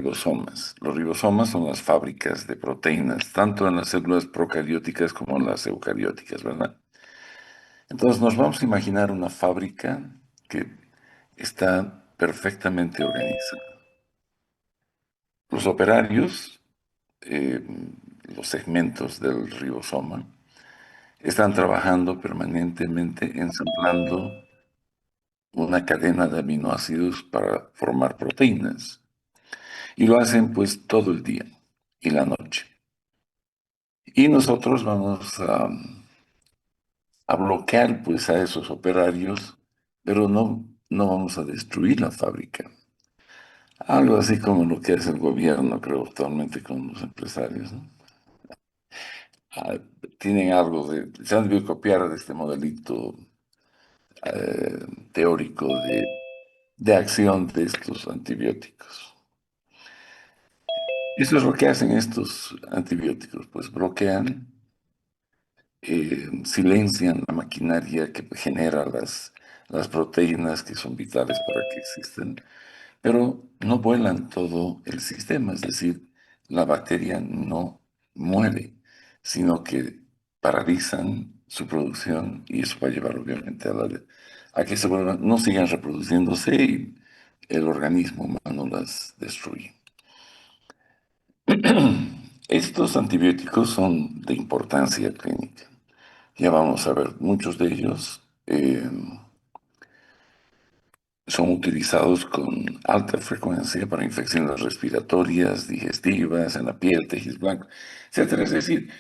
ribosomas. Los ribosomas son las fábricas de proteínas, tanto en las células procarióticas como en las eucarióticas, ¿verdad? Entonces nos vamos a imaginar una fábrica que está perfectamente organizada. Los operarios, eh, los segmentos del ribosoma, están trabajando permanentemente ensamblando una cadena de aminoácidos para formar proteínas. Y lo hacen pues todo el día y la noche. Y nosotros vamos a bloquear pues a esos operarios, pero no vamos a destruir la fábrica. Algo así como lo que hace el gobierno, creo, actualmente con los empresarios, ¿no? Ah, tienen algo se han debido copiar de este modelito eh, teórico de acción de estos antibióticos. Eso es lo que hacen estos antibióticos, pues bloquean, silencian la maquinaria que genera las proteínas que son vitales para que existan, pero no vuelan todo el sistema, es decir, la bacteria no muere, sino que paralizan su producción y eso va a llevar obviamente a que no sigan reproduciéndose y el organismo humano las destruye. Estos antibióticos son de importancia clínica. Ya vamos a ver, muchos de ellos son utilizados con alta frecuencia para infecciones respiratorias, digestivas, en la piel, tejidos blancos, etcétera. Es decir,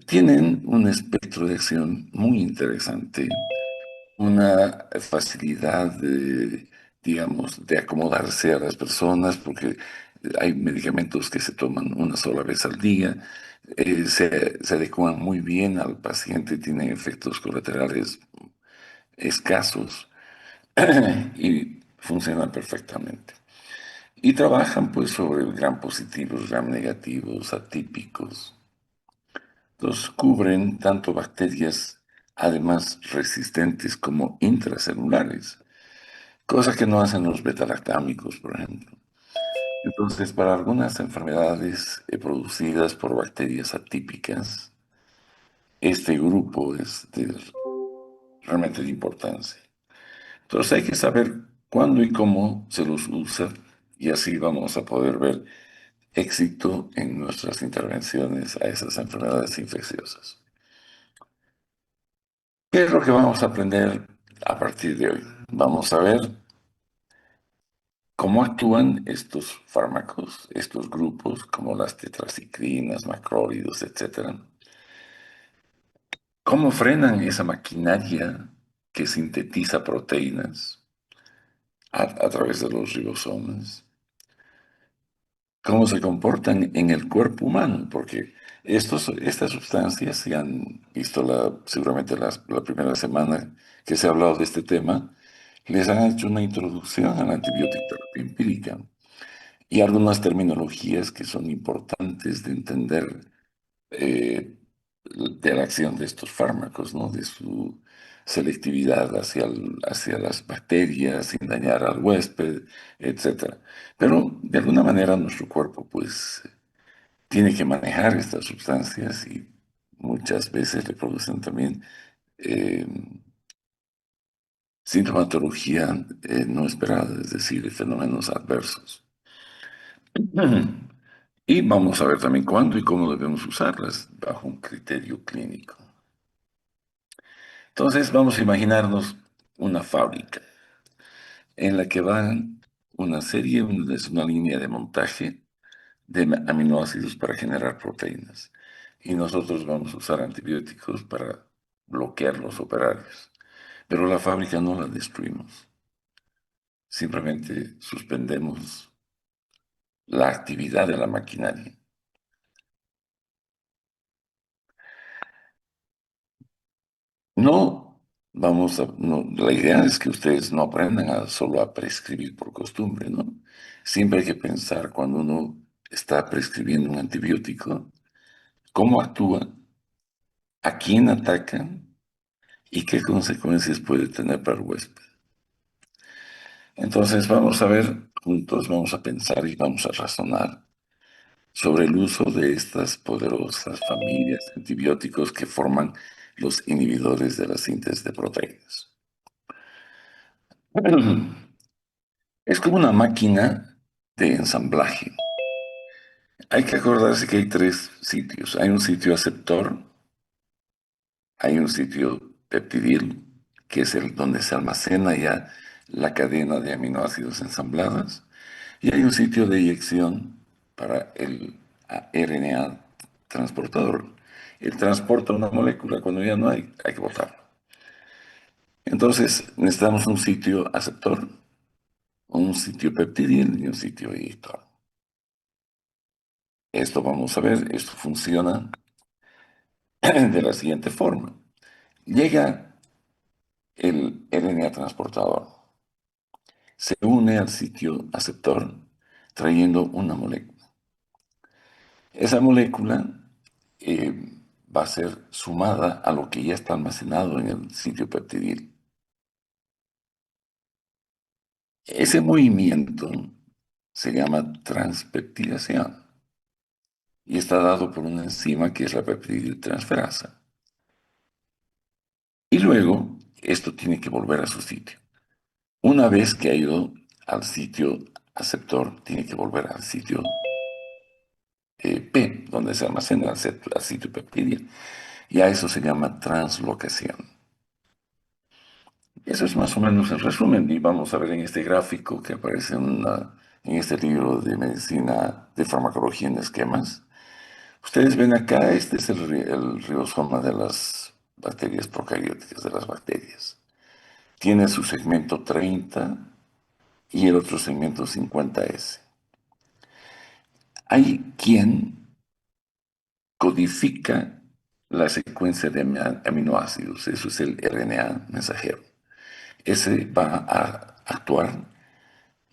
tienen un espectro de acción muy interesante, una facilidad de, digamos, de acomodarse a las personas, porque hay medicamentos que se toman una sola vez al día, se adecuan muy bien al paciente, tienen efectos colaterales escasos y funcionan perfectamente. Y trabajan pues sobre gram positivos, gram negativos, atípicos. Los cubren tanto bacterias, además resistentes como intracelulares, cosa que no hacen los betalactámicos, por ejemplo. Entonces, para algunas enfermedades producidas por bacterias atípicas, este grupo es realmente de importancia. Entonces hay que saber cuándo y cómo se los usa y así vamos a poder ver éxito en nuestras intervenciones a esas enfermedades infecciosas. ¿Qué es lo que vamos a aprender a partir de hoy? Vamos a ver cómo actúan estos fármacos, estos grupos, como las tetracicrinas, macrólidos, etcétera. Cómo frenan esa maquinaria que sintetiza proteínas a través de los ribosomas. Cómo se comportan en el cuerpo humano, porque estas sustancias se han visto seguramente la primera semana que se ha hablado de este tema, les han hecho una introducción a la antibiótica terapia empírica y algunas terminologías que son importantes de entender eh, de la acción de estos fármacos, ¿no? De su selectividad hacia las bacterias, sin dañar al huésped, etcétera. Pero de alguna manera nuestro cuerpo, pues, tiene que manejar estas sustancias y muchas veces le producen también eh, sintomatología no esperada, es decir, fenómenos adversos. Y vamos a ver también cuándo y cómo debemos usarlas bajo un criterio clínico. Entonces vamos a imaginarnos una fábrica en la que van es una línea de montaje de aminoácidos para generar proteínas. Y nosotros vamos a usar antibióticos para bloquear los operarios. Pero la fábrica no la destruimos. Simplemente suspendemos la actividad de la maquinaria. No la idea es que ustedes no aprendan solo a prescribir por costumbre, ¿no? Siempre hay que pensar cuando uno está prescribiendo un antibiótico, cómo actúa, a quién ataca y qué consecuencias puede tener para el huésped. Entonces vamos a ver juntos vamos a pensar y vamos a razonar sobre el uso de estas poderosas familias de antibióticos que forman los inhibidores de la síntesis de proteínas. Es como una máquina de ensamblaje. Hay que acordarse que hay tres sitios. Hay un sitio aceptor, hay un sitio peptidil, que es el donde se almacena ya la cadena de aminoácidos ensambladas, y hay un sitio de eyección para el RNA transportador. Él transporta una molécula, cuando ya no hay que botarlo. Entonces, necesitamos un sitio aceptor, un sitio peptidil y un sitio eyector. Esto vamos a ver, esto funciona de la siguiente forma. Llega el RNA transportador, se une al sitio aceptor trayendo una molécula. Esa molécula eh, va a ser sumada a lo que ya está almacenado en el sitio peptidil. Ese movimiento se llama transpeptidación y está dado por una enzima que es la peptidiltransferasa. Y luego esto tiene que volver a su sitio. Una vez que ha ido al sitio aceptor, tiene que volver al sitio P, donde se almacena el sitio peptidio. Y a eso se llama translocación. Eso es más o menos el resumen. Y vamos a ver en este gráfico que aparece en este libro de medicina de farmacología en esquemas. Ustedes ven acá, este es el ribosoma de las bacterias procarióticas, de las bacterias. Tiene su segmento 30 y el otro segmento 50S. Hay quien codifica la secuencia de aminoácidos, eso es el RNA mensajero. Ese va a actuar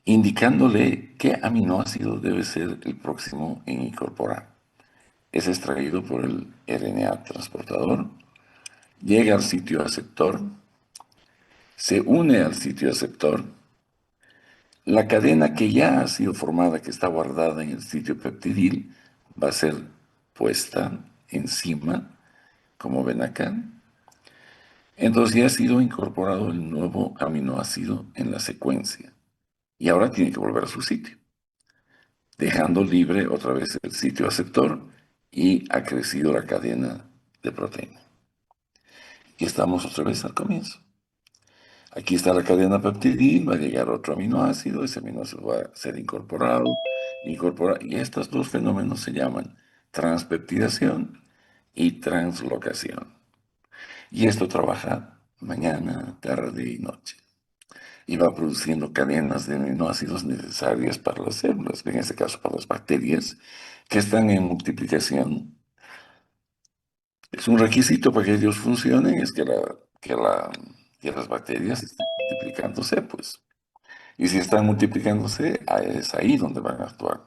indicándole qué aminoácido debe ser el próximo en incorporar. Es extraído por el RNA transportador, llega al sitio aceptor, se une al sitio aceptor, la cadena que ya ha sido formada, que está guardada en el sitio peptidil, va a ser puesta encima, como ven acá. Entonces ya ha sido incorporado el nuevo aminoácido en la secuencia y ahora tiene que volver a su sitio, dejando libre otra vez el sitio aceptor y ha crecido la cadena de proteína. Y estamos otra vez al comienzo. Aquí está la cadena peptidil, va a llegar otro aminoácido, ese aminoácido va a ser incorporado, y estos dos fenómenos se llaman transpeptidación y translocación. Y esto trabaja mañana, tarde y noche. Y va produciendo cadenas de aminoácidos necesarias para las células, en este caso para las bacterias, que están en multiplicación. Es un requisito para que ellos funcionen, es que las bacterias estén multiplicándose, pues. Y si están multiplicándose, es ahí donde van a actuar.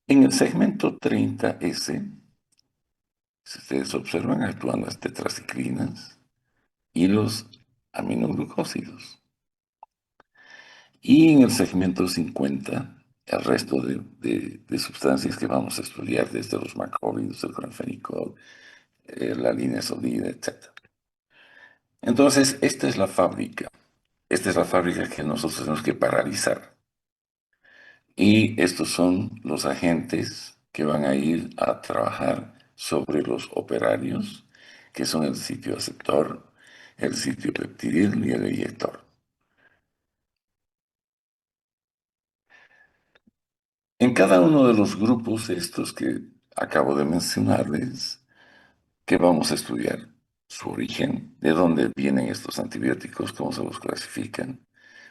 En el segmento 30S, si ustedes observan, actúan las tetraciclinas y los aminoglucósidos. Y en el segmento 50, el resto de sustancias que vamos a estudiar, desde los macrólidos, el clorfenicol, la linesolida, etc. Entonces, esta es la fábrica. Esta es la fábrica que nosotros tenemos que paralizar. Y estos son los agentes que van a ir a trabajar sobre los operarios, que son el sitio aceptor, el sitio peptidil y el eyector. En cada uno de los grupos estos que acabo de mencionarles, que vamos a estudiar su origen, de dónde vienen estos antibióticos, cómo se los clasifican,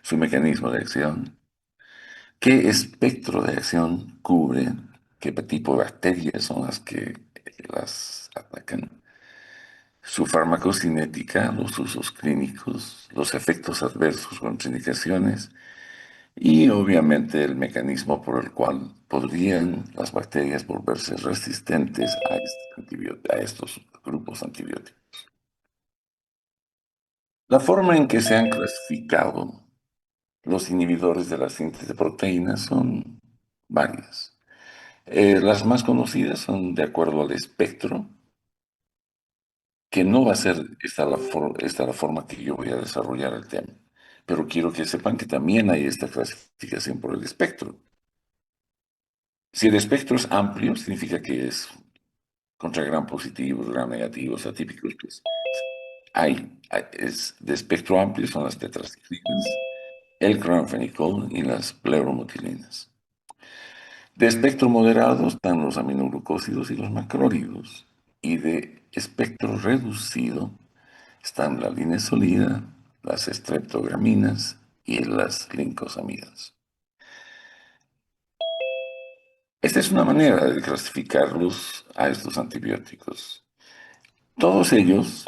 su mecanismo de acción, qué espectro de acción cubren, qué tipo de bacterias son las que las atacan, su farmacocinética, los usos clínicos, los efectos adversos, contraindicaciones y obviamente el mecanismo por el cual podrían las bacterias volverse resistentes a estos grupos antibióticos. La forma en que se han clasificado Los inhibidores de la síntesis de proteínas son varias. Las más conocidas son de acuerdo al espectro, que no va a ser esta la forma que yo voy a desarrollar el tema. Pero quiero que sepan que también hay esta clasificación por el espectro. Si el espectro es amplio, significa que es contra gram positivos, gram negativos, atípicos, pues es de espectro amplio son las tetraciclinas, el cloranfenicol y las pleuromutilinas. De espectro moderado están los aminoglucósidos y los macrólidos. Y de espectro reducido están la linesolida, las estreptograminas y las lincosamidas. Esta es una manera de clasificarlos a estos antibióticos. Todos ellos,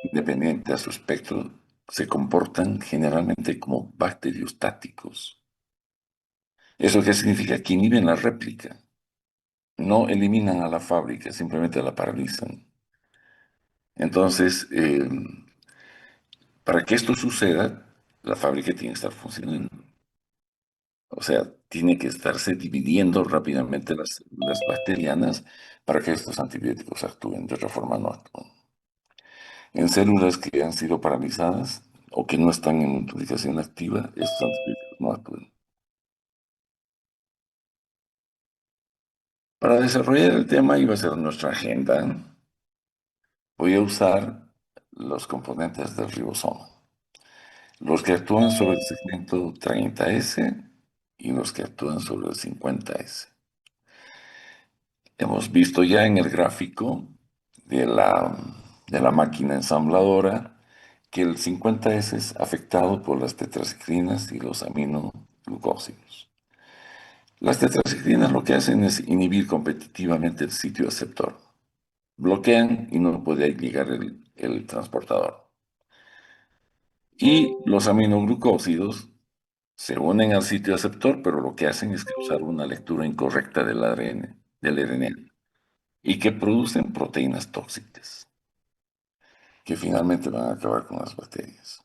independiente a su espectro, se comportan generalmente como bacteriostáticos. ¿Eso qué significa? Que inhiben la réplica. No eliminan a la fábrica, simplemente la paralizan. Entonces, para que esto suceda, la fábrica tiene que estar funcionando. O sea, tiene que estarse dividiendo rápidamente las bacterianas para que estos antibióticos actúen. De otra forma, no actúan. En células que han sido paralizadas o que no están en utilización activa, estos antibióticos no actúan. Para desarrollar el tema, iba a ser nuestra agenda, voy a usar los componentes del ribosoma. Los que actúan sobre el segmento 30S y los que actúan sobre el 50S. Hemos visto ya en el gráfico de la máquina ensambladora que el 50S es afectado por las tetraciclinas y los aminoglucósidos. Las tetraciclinas lo que hacen es inhibir competitivamente el sitio aceptor. Bloquean y no puede llegar el transportador. Y los aminoglucósidos se unen al sitio aceptor, pero lo que hacen es causar una lectura incorrecta del ADN, del RNA, y que producen proteínas tóxicas, que finalmente van a acabar con las bacterias.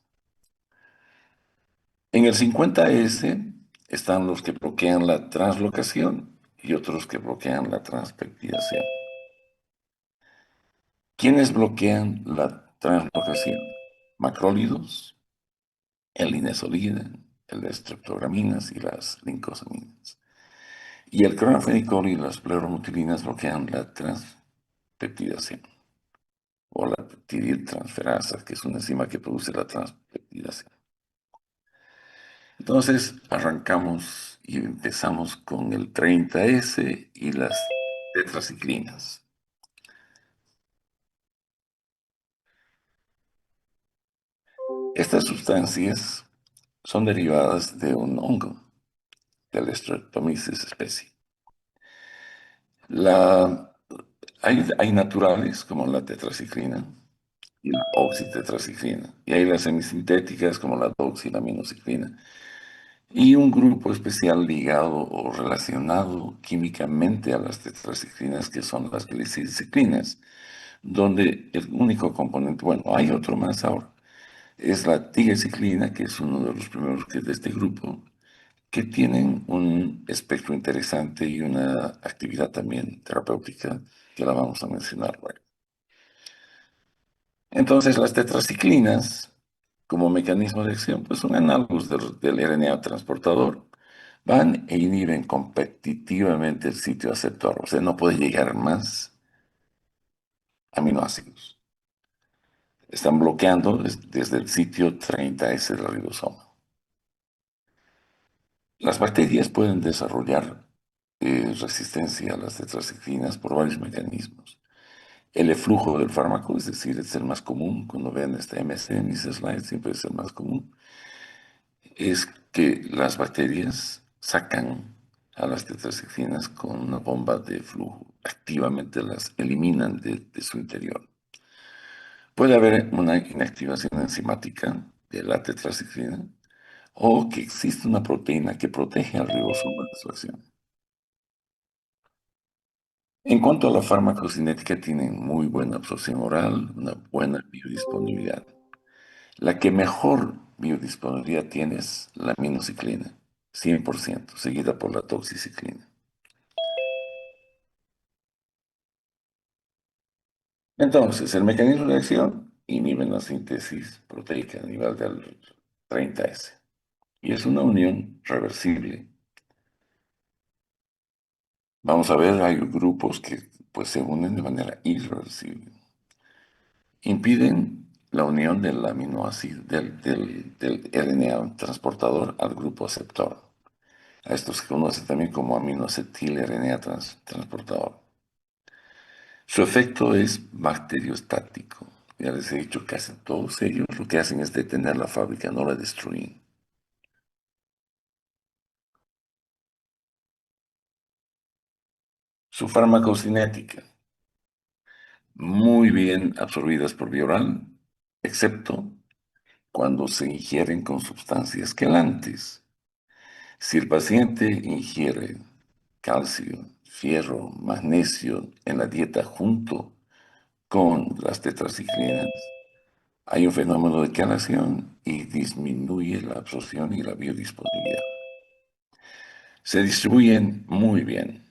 En el 50S están los que bloquean la translocación y otros que bloquean la transpeptidación. ¿Quiénes bloquean la translocación? Macrólidos, el inesolida, el estreptograminas y las lincosaminas. Y el cloranfenicol y las pleuromutilinas bloquean la transpeptidación o la peptidiltransferasa, que es una enzima que produce la transpeptidación. Entonces, arrancamos y empezamos con el 30S y las tetraciclinas. Estas sustancias son derivadas de un hongo, del Streptomyces species. La, hay naturales como la tetraciclina y la oxitetraciclina, y hay las semisintéticas como la doxilaminociclina, y un grupo especial ligado o relacionado químicamente a las tetraciclinas que son las gliciciclinas, donde el único componente, bueno, hay otro más ahora, es la tigecyclina, que es uno de los primeros que es de este grupo, que tienen un espectro interesante y una actividad también terapéutica que la vamos a mencionar luego. Entonces, las tetraciclinas, como mecanismo de acción, pues son análogos del RNA transportador. Van e inhiben competitivamente el sitio aceptor, o sea, no puede llegar más aminoácidos. Están bloqueando desde el sitio 30S del ribosoma. Las bacterias pueden desarrollar resistencia a las tetraciclinas por varios mecanismos. El eflujo del fármaco, es decir, es el más común, cuando vean este MC en mis slides, siempre es el más común, es que las bacterias sacan a las tetraciclinas con una bomba de flujo, activamente las eliminan de su interior. Puede haber una inactivación enzimática de la tetraciclina o que existe una proteína que protege al ribosoma de su acción. En cuanto a la farmacocinética, tienen muy buena absorción oral, una buena biodisponibilidad. La que mejor biodisponibilidad tiene es la aminociclina, 100%, seguida por la toxiciclina. Entonces, el mecanismo de acción inhibe la síntesis proteica a nivel del 30S y es una unión reversible. Vamos a ver, hay grupos que pues, se unen de manera irreversible. Impiden la unión del aminoácido del RNA transportador al grupo aceptor. A esto se conoce también como aminoacetil-RNA transportador. Su efecto es bacteriostático. Ya les he dicho, casi todos ellos lo que hacen es detener la fábrica, no la destruyen. Su farmacocinética, muy bien absorbidas por vía oral, excepto cuando se ingieren con sustancias quelantes. Si el paciente ingiere calcio, fierro, magnesio en la dieta junto con las tetraciclinas, hay un fenómeno de quelación y disminuye la absorción y la biodisponibilidad. Se distribuyen muy bien.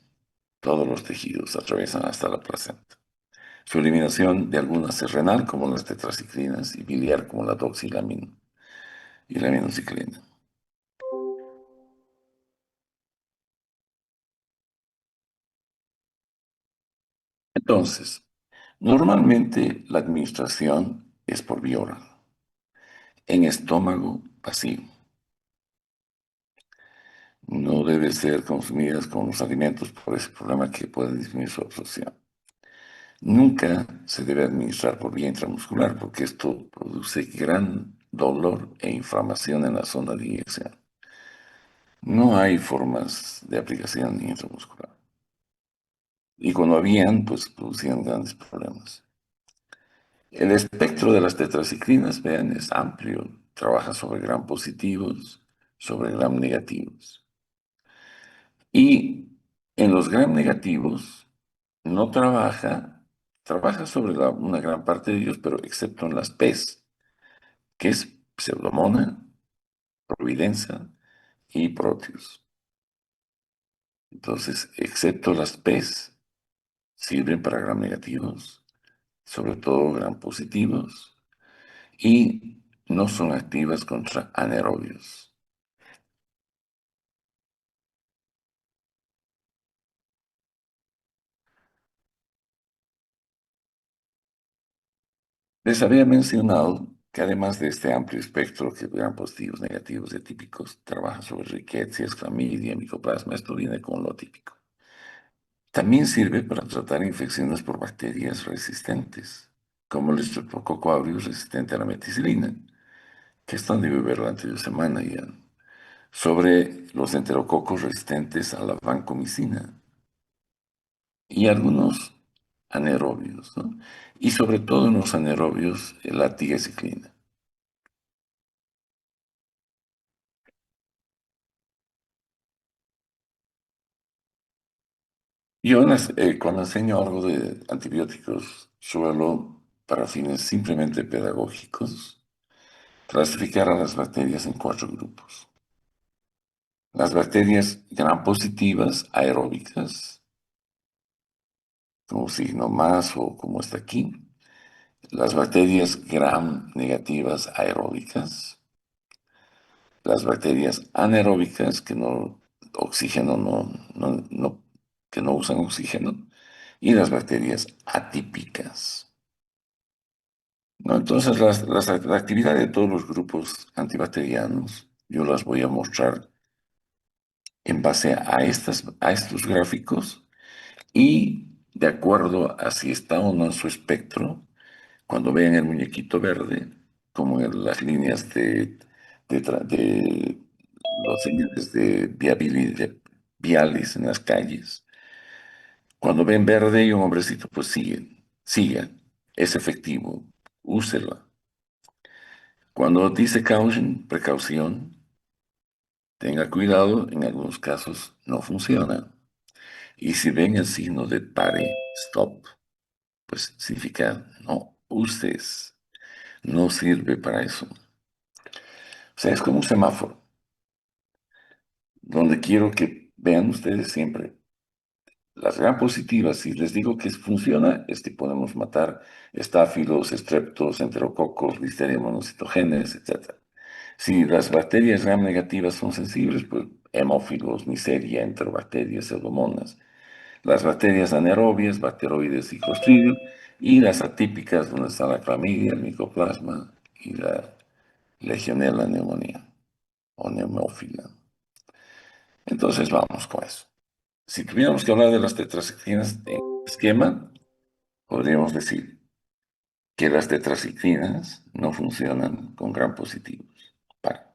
Todos los tejidos atraviesan hasta la placenta. Su eliminación de algunas es renal, como las tetraciclinas, y biliar, como la doxilamina y la aminociclina. Entonces, normalmente la administración es por vía oral, en estómago vacío. No debe ser consumidas con los alimentos por ese problema que puede disminuir su absorción. Nunca se debe administrar por vía intramuscular porque esto produce gran dolor e inflamación en la zona de inyección. No hay formas de aplicación intramuscular. Y cuando habían, pues producían grandes problemas. El espectro de las tetraciclinas, vean, es amplio. Trabaja sobre gram positivos, sobre gram negativos. Y en los gram negativos no trabaja sobre una gran parte de ellos, pero excepto en las P's, que es Pseudomonas, Providenza y Proteus. Entonces, excepto las P's, sirven para gram negativos, sobre todo gram positivos, y no son activas contra anaerobios. Les había mencionado que además de este amplio espectro que gram positivos, negativos y atípicos, trabaja sobre riquecias, clamidia, micoplasma, esto viene con lo típico. También sirve para tratar infecciones por bacterias resistentes, como el Streptococcus aureus resistente a la meticilina, que están de beber la anterior semana ya, sobre los enterococos resistentes a la vancomicina y algunos anaerobios, ¿no? Y sobre todo en los anaerobios, la tiaciclina. Yo cuando enseño algo de antibióticos, suelo, para fines simplemente pedagógicos, clasificar a las bacterias en cuatro grupos. Las bacterias gram positivas aeróbicas, como signo más o como está aquí. Las bacterias gram negativas aeróbicas. Las bacterias anaeróbicas que no, oxígeno que no usan oxígeno. Y las bacterias atípicas. ¿No? Entonces, la actividad de todos los grupos antibacterianos, yo las voy a mostrar en base a estos gráficos y de acuerdo a si está o no en su espectro, cuando vean el muñequito verde, como en las líneas de los señales de viales en las calles, cuando ven verde y un hombrecito, pues siga, es efectivo, úsela. Cuando dice caution, precaución, tenga cuidado, en algunos casos no funciona. Y si ven el signo de pare, stop, pues significa no uses. no sirve para eso. O sea, es como un semáforo, donde quiero que vean ustedes siempre las gram positivas. Si les digo que funciona, podemos matar estáfilos, estreptos, enterococos, listeria monocitogenes, etc. Si las bacterias gram negativas son sensibles, pues hemófilos, Neisseria, enterobacterias, pseudomonas. Las bacterias anaerobias, bacteroides y clostridium, y las atípicas, donde está la clamidia, el micoplasma y la Legionella pneumonia o neumófila. Entonces vamos con eso. Si tuviéramos que hablar de las tetraciclinas en esquema, podríamos decir que las tetraciclinas no funcionan con gram positivos. Para.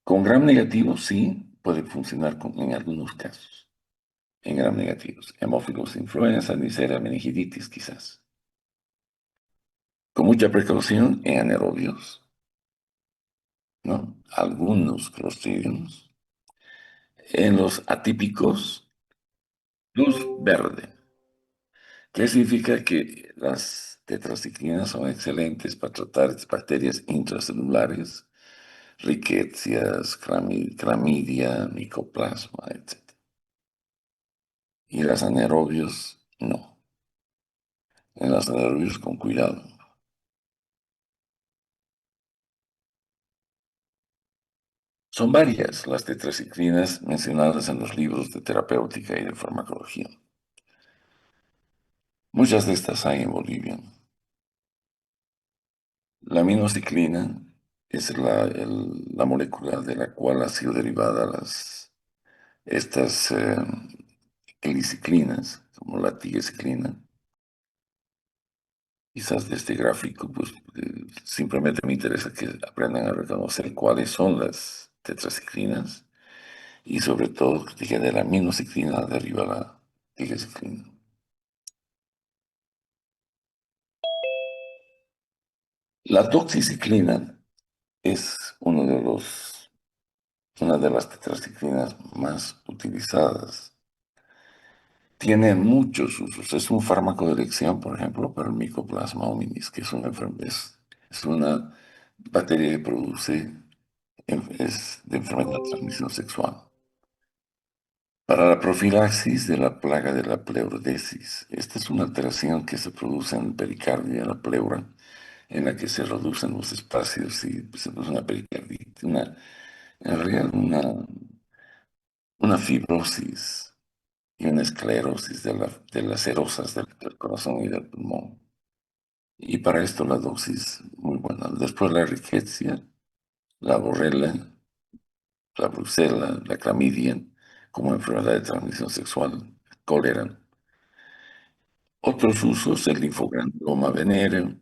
Con gram negativos sí puede funcionar en algunos casos. En gram negativos. Hemófilos influenza, Neisseria meningitis quizás. Con mucha precaución en anaerobios, ¿no? Algunos clostridiums. En los atípicos, luz verde. ¿Qué significa? Que las tetraciclinas son excelentes para tratar bacterias intracelulares, rickettsias, clamidia, micoplasma, etc. Y las anaerobios, no. En las anaerobios, con cuidado. Son varias las tetraciclinas mencionadas en los libros de terapéutica y de farmacología. Muchas de estas hay en Bolivia. La minociclina es la molécula de la cual ha sido derivada estas heliciclinas, como la tigecyclina. Quizás de este gráfico, pues simplemente me interesa que aprendan a reconocer cuáles son las tetraciclinas y sobre todo que de la minociclina deriva la tigecyclina. La doxiciclina es una de las tetraciclinas más utilizadas. Tiene muchos usos. Es un fármaco de elección, por ejemplo, para el Mycoplasma hominis, que es es una bacteria que produce, es de enfermedad de transmisión sexual. Para la profilaxis de la plaga de la pleurodesis. Esta es una alteración que se produce en el pericardio, en la pleura, en la que se reducen los espacios y se produce una pericarditis, en realidad una fibrosis y una esclerosis de las serosas del corazón y del pulmón. Y para esto la dosis muy buena. Después la rickettsia, la borrela, la brucela, la clamidia, como enfermedad de transmisión sexual, cólera. Otros usos, el linfogranuloma venéreo,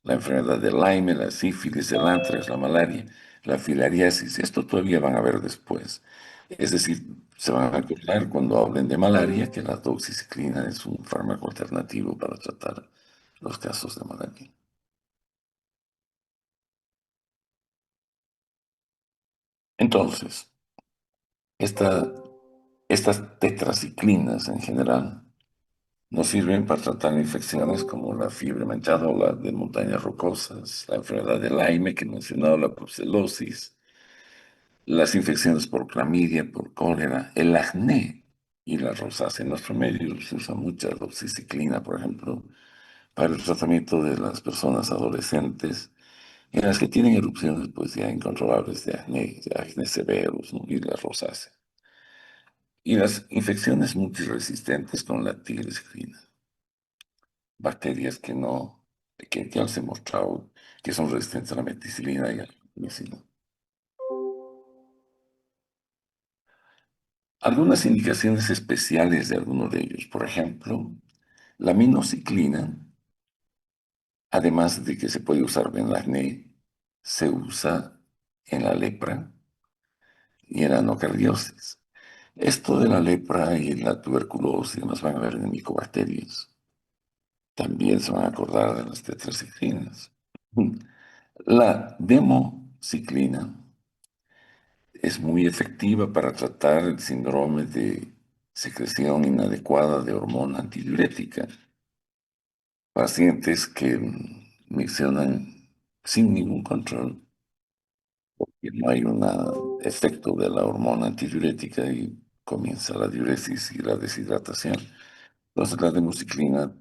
la enfermedad de Lyme, la sífilis, el anthrax, la malaria, la filariasis. Esto todavía van a ver después. Es decir, se van a acordar cuando hablen de malaria que la doxiciclina es un fármaco alternativo para tratar los casos de malaria. Entonces, esta- estas tetraciclinas en general nos sirven para tratar infecciones como la fiebre manchada o la de montañas rocosas, la enfermedad de Lyme que he mencionado, la brucelosis, las infecciones por clamidia, por cólera, el acné y la rosácea. En nuestro medio se usa mucha doxiciclina, por ejemplo, para el tratamiento de las personas adolescentes en las que tienen erupciones pues ya incontrolables de acné severos, ¿no? Y la rosácea. Y las infecciones multiresistentes con la tigreciclina, bacterias que ya se han mostrado que son resistentes a la meticilina y a la penicilina. Algunas indicaciones especiales de alguno de ellos, por ejemplo, la minociclina, además de que se puede usar en el acné, se usa en la lepra y en la anocardiosis. Esto de la lepra y la tuberculosis nos van a ver en micobacterias. También se van a acordar de las tetraciclinas. La demociclina es muy efectiva para tratar el síndrome de secreción inadecuada de hormona antidiurética. Pacientes que miccionan sin ningún control, porque no hay un efecto de la hormona antidiurética y comienza la diuresis y la deshidratación. Entonces la demoxicilina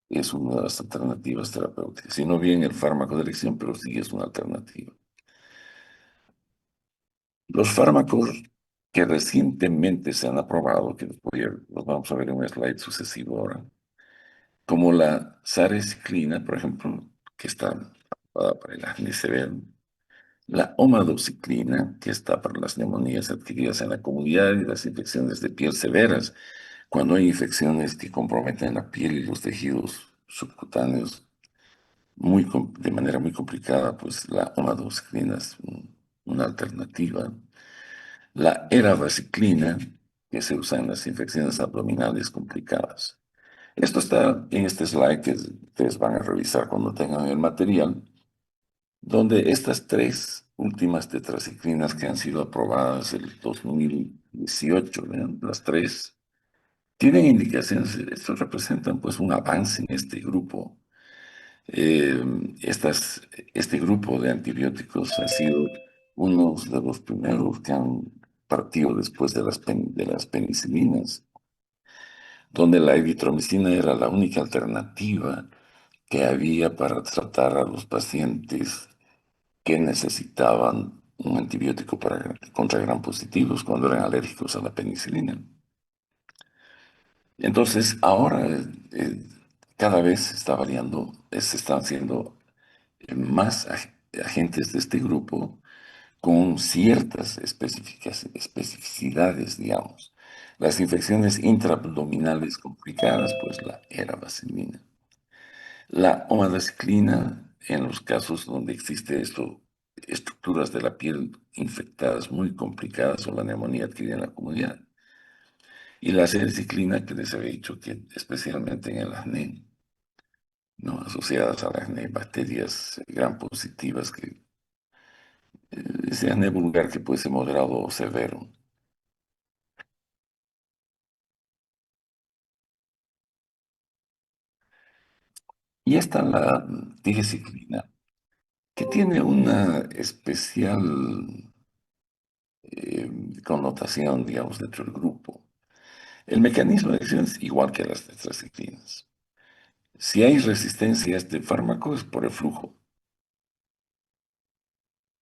es una de las alternativas terapéuticas. Si no bien el fármaco de elección, pero sí es una alternativa. Los fármacos que recientemente se han aprobado, que los vamos a ver en un slide sucesivo ahora, como la sareciclina, por ejemplo, que está aprobada para el acné severo, la omadoxiclina, que está para las neumonías adquiridas en la comunidad y las infecciones de piel severas, cuando hay infecciones que comprometen la piel y los tejidos subcutáneos de manera muy complicada, pues la omadoxiclina es una alternativa. La eravacyclina, que se usa en las infecciones abdominales complicadas. Esto está en este slide que ustedes van a revisar cuando tengan el material, donde estas tres últimas tetraciclinas que han sido aprobadas en el 2018, ¿vean? Las tres, tienen indicaciones, esto representan pues un avance en este grupo. Eh, este grupo de antibióticos ha sido uno de los primeros que han partido después de de las penicilinas, donde la eritromicina era la única alternativa que había para tratar a los pacientes que necesitaban un antibiótico contra gram positivos cuando eran alérgicos a la penicilina. Entonces, ahora cada vez se está variando, se están haciendo más agentes de este grupo con ciertas especificidades, digamos. Las infecciones intraabdominales complicadas, pues la eravacilinina. La omalaciclina, en los casos donde existe esto, estructuras de la piel infectadas muy complicadas o la neumonía adquirida en la comunidad. Y la sericiclina, que les había dicho que especialmente en el acné, ¿no? Asociadas al acné, bacterias gram positivas que ese acné vulgar que puede ser moderado o severo. Y está la tigecyclina, que tiene una especial eh, connotación, digamos, dentro del grupo. El mecanismo de acción es igual que las tetraciclinas. Si hay resistencia a este fármaco es por el flujo.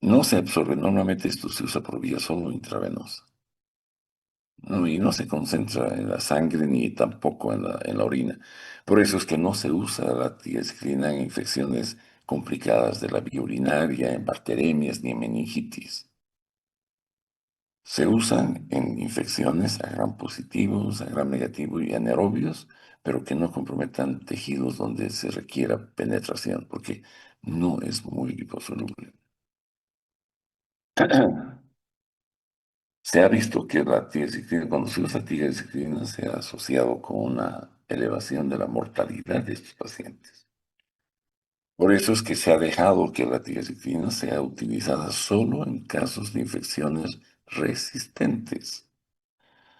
No se absorbe, normalmente esto se usa por vía solo intravenosa. ¿No? Y no se concentra en la sangre ni tampoco en en la orina. Por eso es que no se usa la tigecyclina en infecciones complicadas de la vía urinaria, en bacteremias ni en meningitis. Se usan en infecciones a gram positivos, a gram negativo y anaerobios, pero que no comprometan tejidos donde se requiera penetración, porque no es muy liposoluble. Se ha visto que la tigecyclina, cuando se usa tigecyclina, se ha asociado con una elevación de la mortalidad de estos pacientes. Por eso es que se ha dejado que la tigecyclina sea utilizada solo en casos de infecciones resistentes.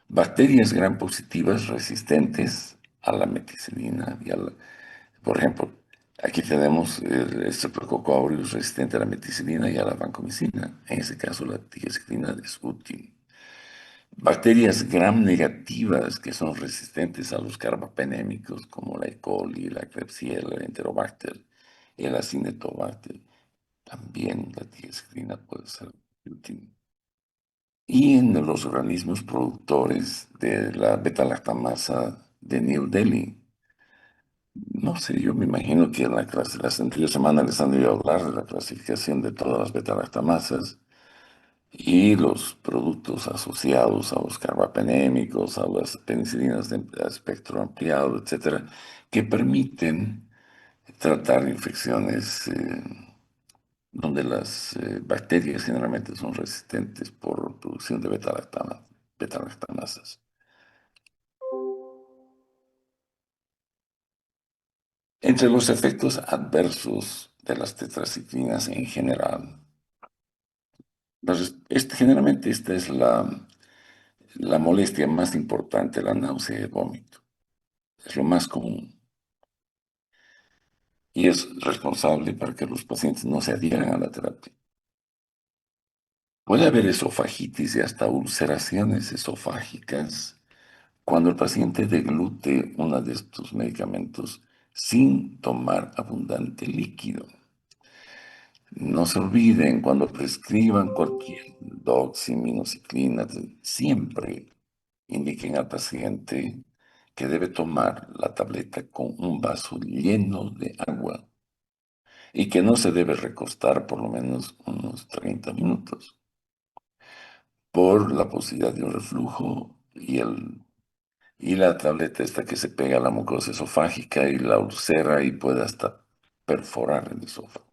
Bacterias gram positivas resistentes a la meticilina por ejemplo, aquí tenemos el Streptococcus aureus resistente a la meticilina y a la vancomicina. En ese caso, la tigecyclina es útil. Bacterias gram negativas que son resistentes a los carbapenémicos como la E. coli, la Klebsiella, el Enterobacter, el Acinetobacter. También la tigecyclina puede ser útil. Y en los organismos productores de la beta-lactamasa de New Delhi. No sé, yo me imagino que en las anteriores semanas les han debido hablar de la clasificación de todas las beta-lactamasas y los productos asociados a los carbapenémicos, a las penicilinas de espectro ampliado, etcétera, que permiten tratar infecciones donde las bacterias generalmente son resistentes por producción de beta-lactamasas. Entre los efectos adversos de las tetraciclinas en general, generalmente esta es la molestia más importante, la náusea y el vómito. Es lo más común. y es responsable para que los pacientes no se adhieran a la terapia. Puede haber esofagitis y hasta ulceraciones esofágicas cuando el paciente deglute uno de estos medicamentos sin tomar abundante líquido. No se olviden, cuando prescriban cualquier doximiciclina, siempre indiquen al paciente que debe tomar la tableta con un vaso lleno de agua y que no se debe recostar por lo menos unos 30 minutos por la posibilidad de un reflujo y la tableta esta que se pega a la mucosa esofágica y la ulcera y puede hasta perforar el esófago.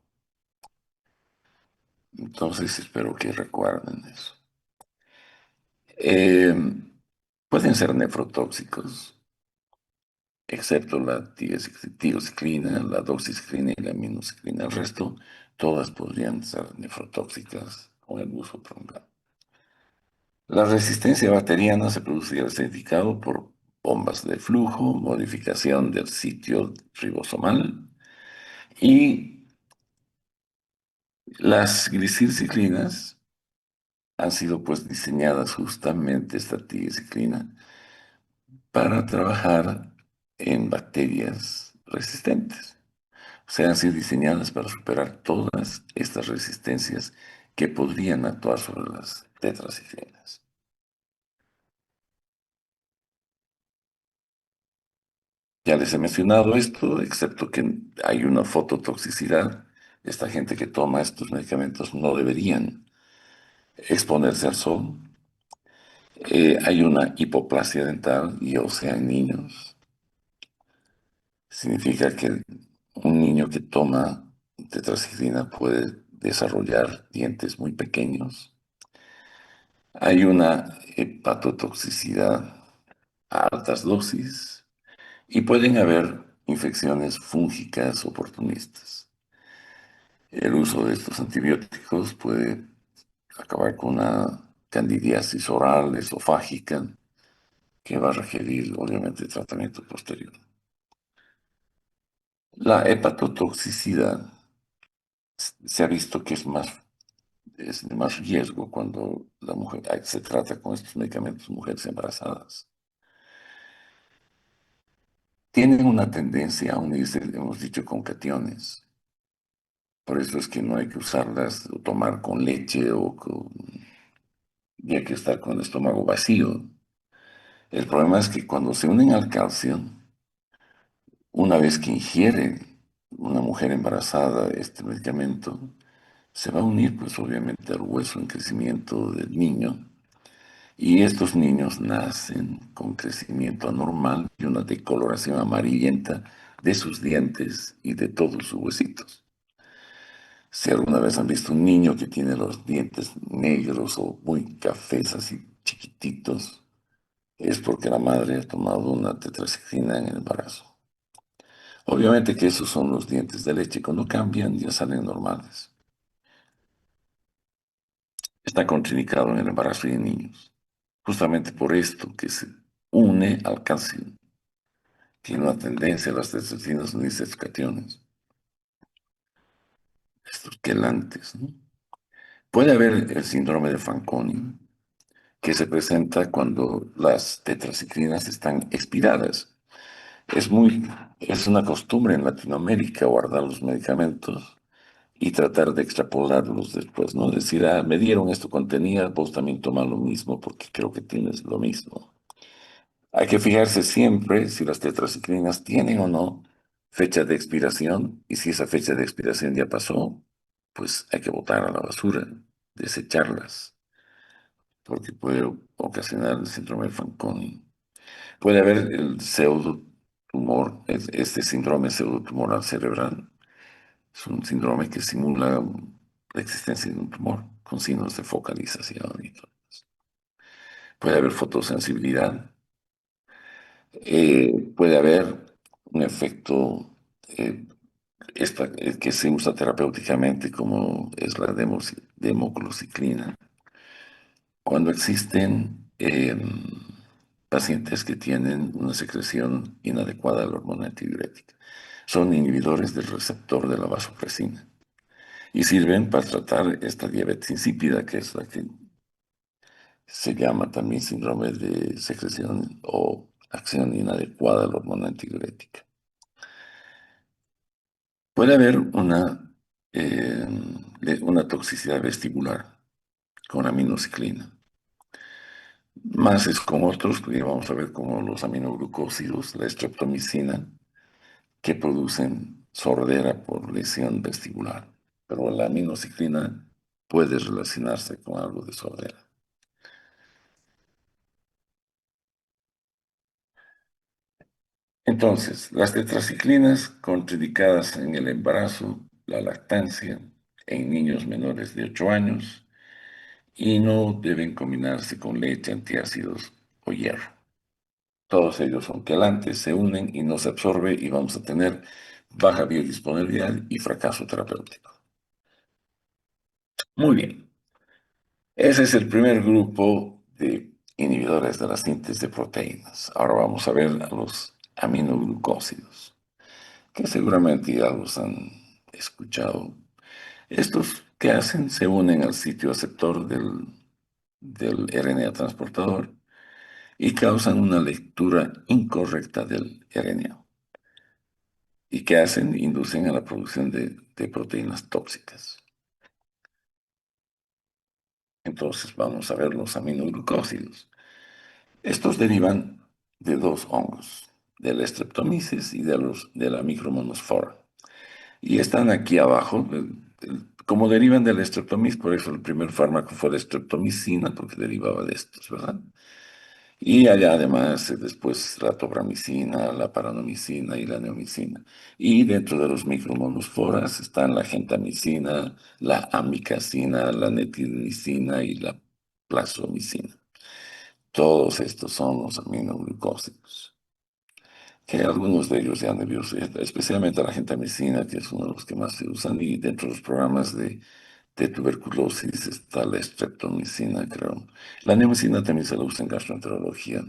Entonces espero que recuerden eso. Eh, Pueden ser nefrotóxicos, excepto la tiociclina, la doxiciclina y la minociclina. El resto, todas podrían ser nefrotóxicas con el uso prolongado. La resistencia bacteriana se produce ya les he indicado por bombas de flujo, modificación del sitio ribosomal y las glicilciclinas han sido pues diseñadas justamente esta tiociclina para trabajar en bacterias resistentes. O sea, han sido diseñadas para superar todas estas resistencias que podrían actuar sobre las tetraciclinas. Ya les he mencionado esto, excepto que hay una fototoxicidad. Esta gente que toma estos medicamentos no deberían exponerse al sol. Hay una hipoplasia dental y ósea en niños. Significa que un niño que toma tetraciclina puede desarrollar dientes muy pequeños. Hay una hepatotoxicidad a altas dosis y pueden haber infecciones fúngicas oportunistas. El uso de estos antibióticos puede acabar con una candidiasis oral, esofágica, que va a requerir obviamente tratamiento posterior. La hepatotoxicidad se ha visto que es de más riesgo cuando la mujer se trata con estos medicamentos mujeres embarazadas. Tienen una tendencia a unirse, hemos dicho, con cationes. Por eso es que no hay que usarlas o tomar con leche y hay que estar con el estómago vacío. El problema es que cuando se unen al calcio, una vez que ingiere una mujer embarazada este medicamento, se va a unir pues obviamente al hueso en crecimiento del niño y estos niños nacen con crecimiento anormal y una decoloración amarillenta de sus dientes y de todos sus huesitos. Si alguna vez han visto un niño que tiene los dientes negros o muy cafés así chiquititos, es porque la madre ha tomado una tetraciclina en el embarazo. Obviamente que esos son los dientes de leche. Cuando cambian ya salen normales. Está contraindicado en el embarazo y en niños. Justamente por esto que se une al calcio. Tiene una tendencia a las tetraciclinas unirse a estos cationes, estos quelantes, ¿no? Puede haber el síndrome de Fanconi, que se presenta cuando las tetraciclinas están expiradas. Es muy, es una costumbre en Latinoamérica guardar los medicamentos y tratar de extrapolarlos después, ¿no? Decir, ah, me dieron esto contenía, vos también toma lo mismo porque creo que tienes lo mismo. Hay que fijarse siempre si las tetraciclinas tienen o no fecha de expiración y si esa fecha de expiración ya pasó, pues hay que botar a la basura, desecharlas, porque puede ocasionar el síndrome de Fanconi. Puede haber el pseudotumor, este síndrome pseudotumoral cerebral. Es un síndrome que simula la existencia de un tumor con signos de focalización y todo. Puede haber fotosensibilidad, puede haber un efecto eh, que se usa terapéuticamente como es la democlociclina. Cuando existen pacientes que tienen una secreción inadecuada de la hormona antidiurética. Son inhibidores del receptor de la vasopresina y sirven para tratar esta diabetes insípida, que es la que se llama también síndrome de secreción o acción inadecuada de la hormona antidiurética. Puede haber eh, una toxicidad vestibular con aminociclina. Más es con otros, que vamos a ver como los aminoglucósidos, la streptomicina, que producen sordera por lesión vestibular. Pero la aminociclina puede relacionarse con algo de sordera. Entonces, las tetraciclinas contraindicadas en el embarazo, la lactancia, en niños menores de 8 años y no deben combinarse con leche, antiácidos o hierro. Todos ellos son quelantes, se unen y no se absorbe y vamos a tener baja biodisponibilidad y fracaso terapéutico. Muy bien. Ese es el primer grupo de inhibidores de la síntesis de proteínas. Ahora vamos a ver a los aminoglucósidos, que seguramente ya los han escuchado. Estos que hacen se unen al sitio aceptor del RNA transportador y causan una lectura incorrecta del RNA. ¿Y qué hacen? Inducen a la producción de proteínas tóxicas. Entonces vamos a ver los aminoglucósidos. Estos derivan de dos hongos, del Streptomyces y de la Micromonospora. Y están aquí abajo, como derivan del Streptomyces, por eso el primer fármaco fue la streptomicina, porque derivaba de estos, ¿verdad? Y allá además después la tobramicina, la paranomicina y la neomicina. Y dentro de los micromonosporas están la gentamicina, la amicacina, la netilmicina y la plasomicina. Todos estos son los aminoglucósidos, que algunos de ellos ya han debido ser, especialmente la gentamicina, que es uno de los que más se usan, y dentro de los programas de tuberculosis está la streptomicina, creo. La neomicina también se la usa en gastroenterología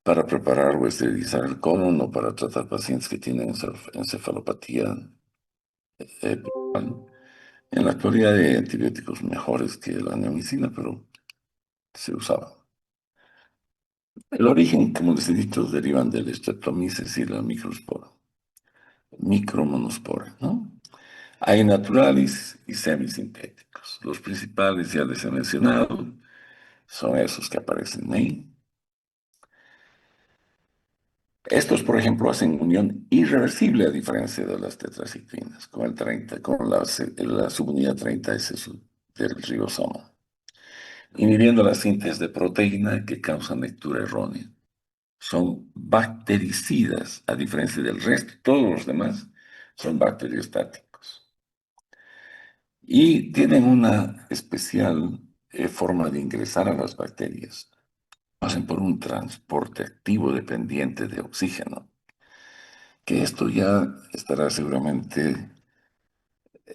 para preparar o esterilizar el colon o para tratar pacientes que tienen encefalopatía epidural. En la actualidad hay antibióticos mejores que la neomicina, pero se usaba. El origen, como les he dicho, derivan del Streptomyces y la micromonospora, ¿no? Hay naturales y semisintéticos. Los principales ya les he mencionado, son esos que aparecen ahí. Estos, por ejemplo, hacen unión irreversible a diferencia de las tetraciclinas, con el 30, con la subunidad 30S del ribosoma, inhibiendo la síntesis de proteína que causa lectura errónea. Son bactericidas, a diferencia del resto, todos los demás son bacteriostáticos. Y tienen una especial forma de ingresar a las bacterias. Hacen por un transporte activo dependiente de oxígeno, que esto ya estará seguramente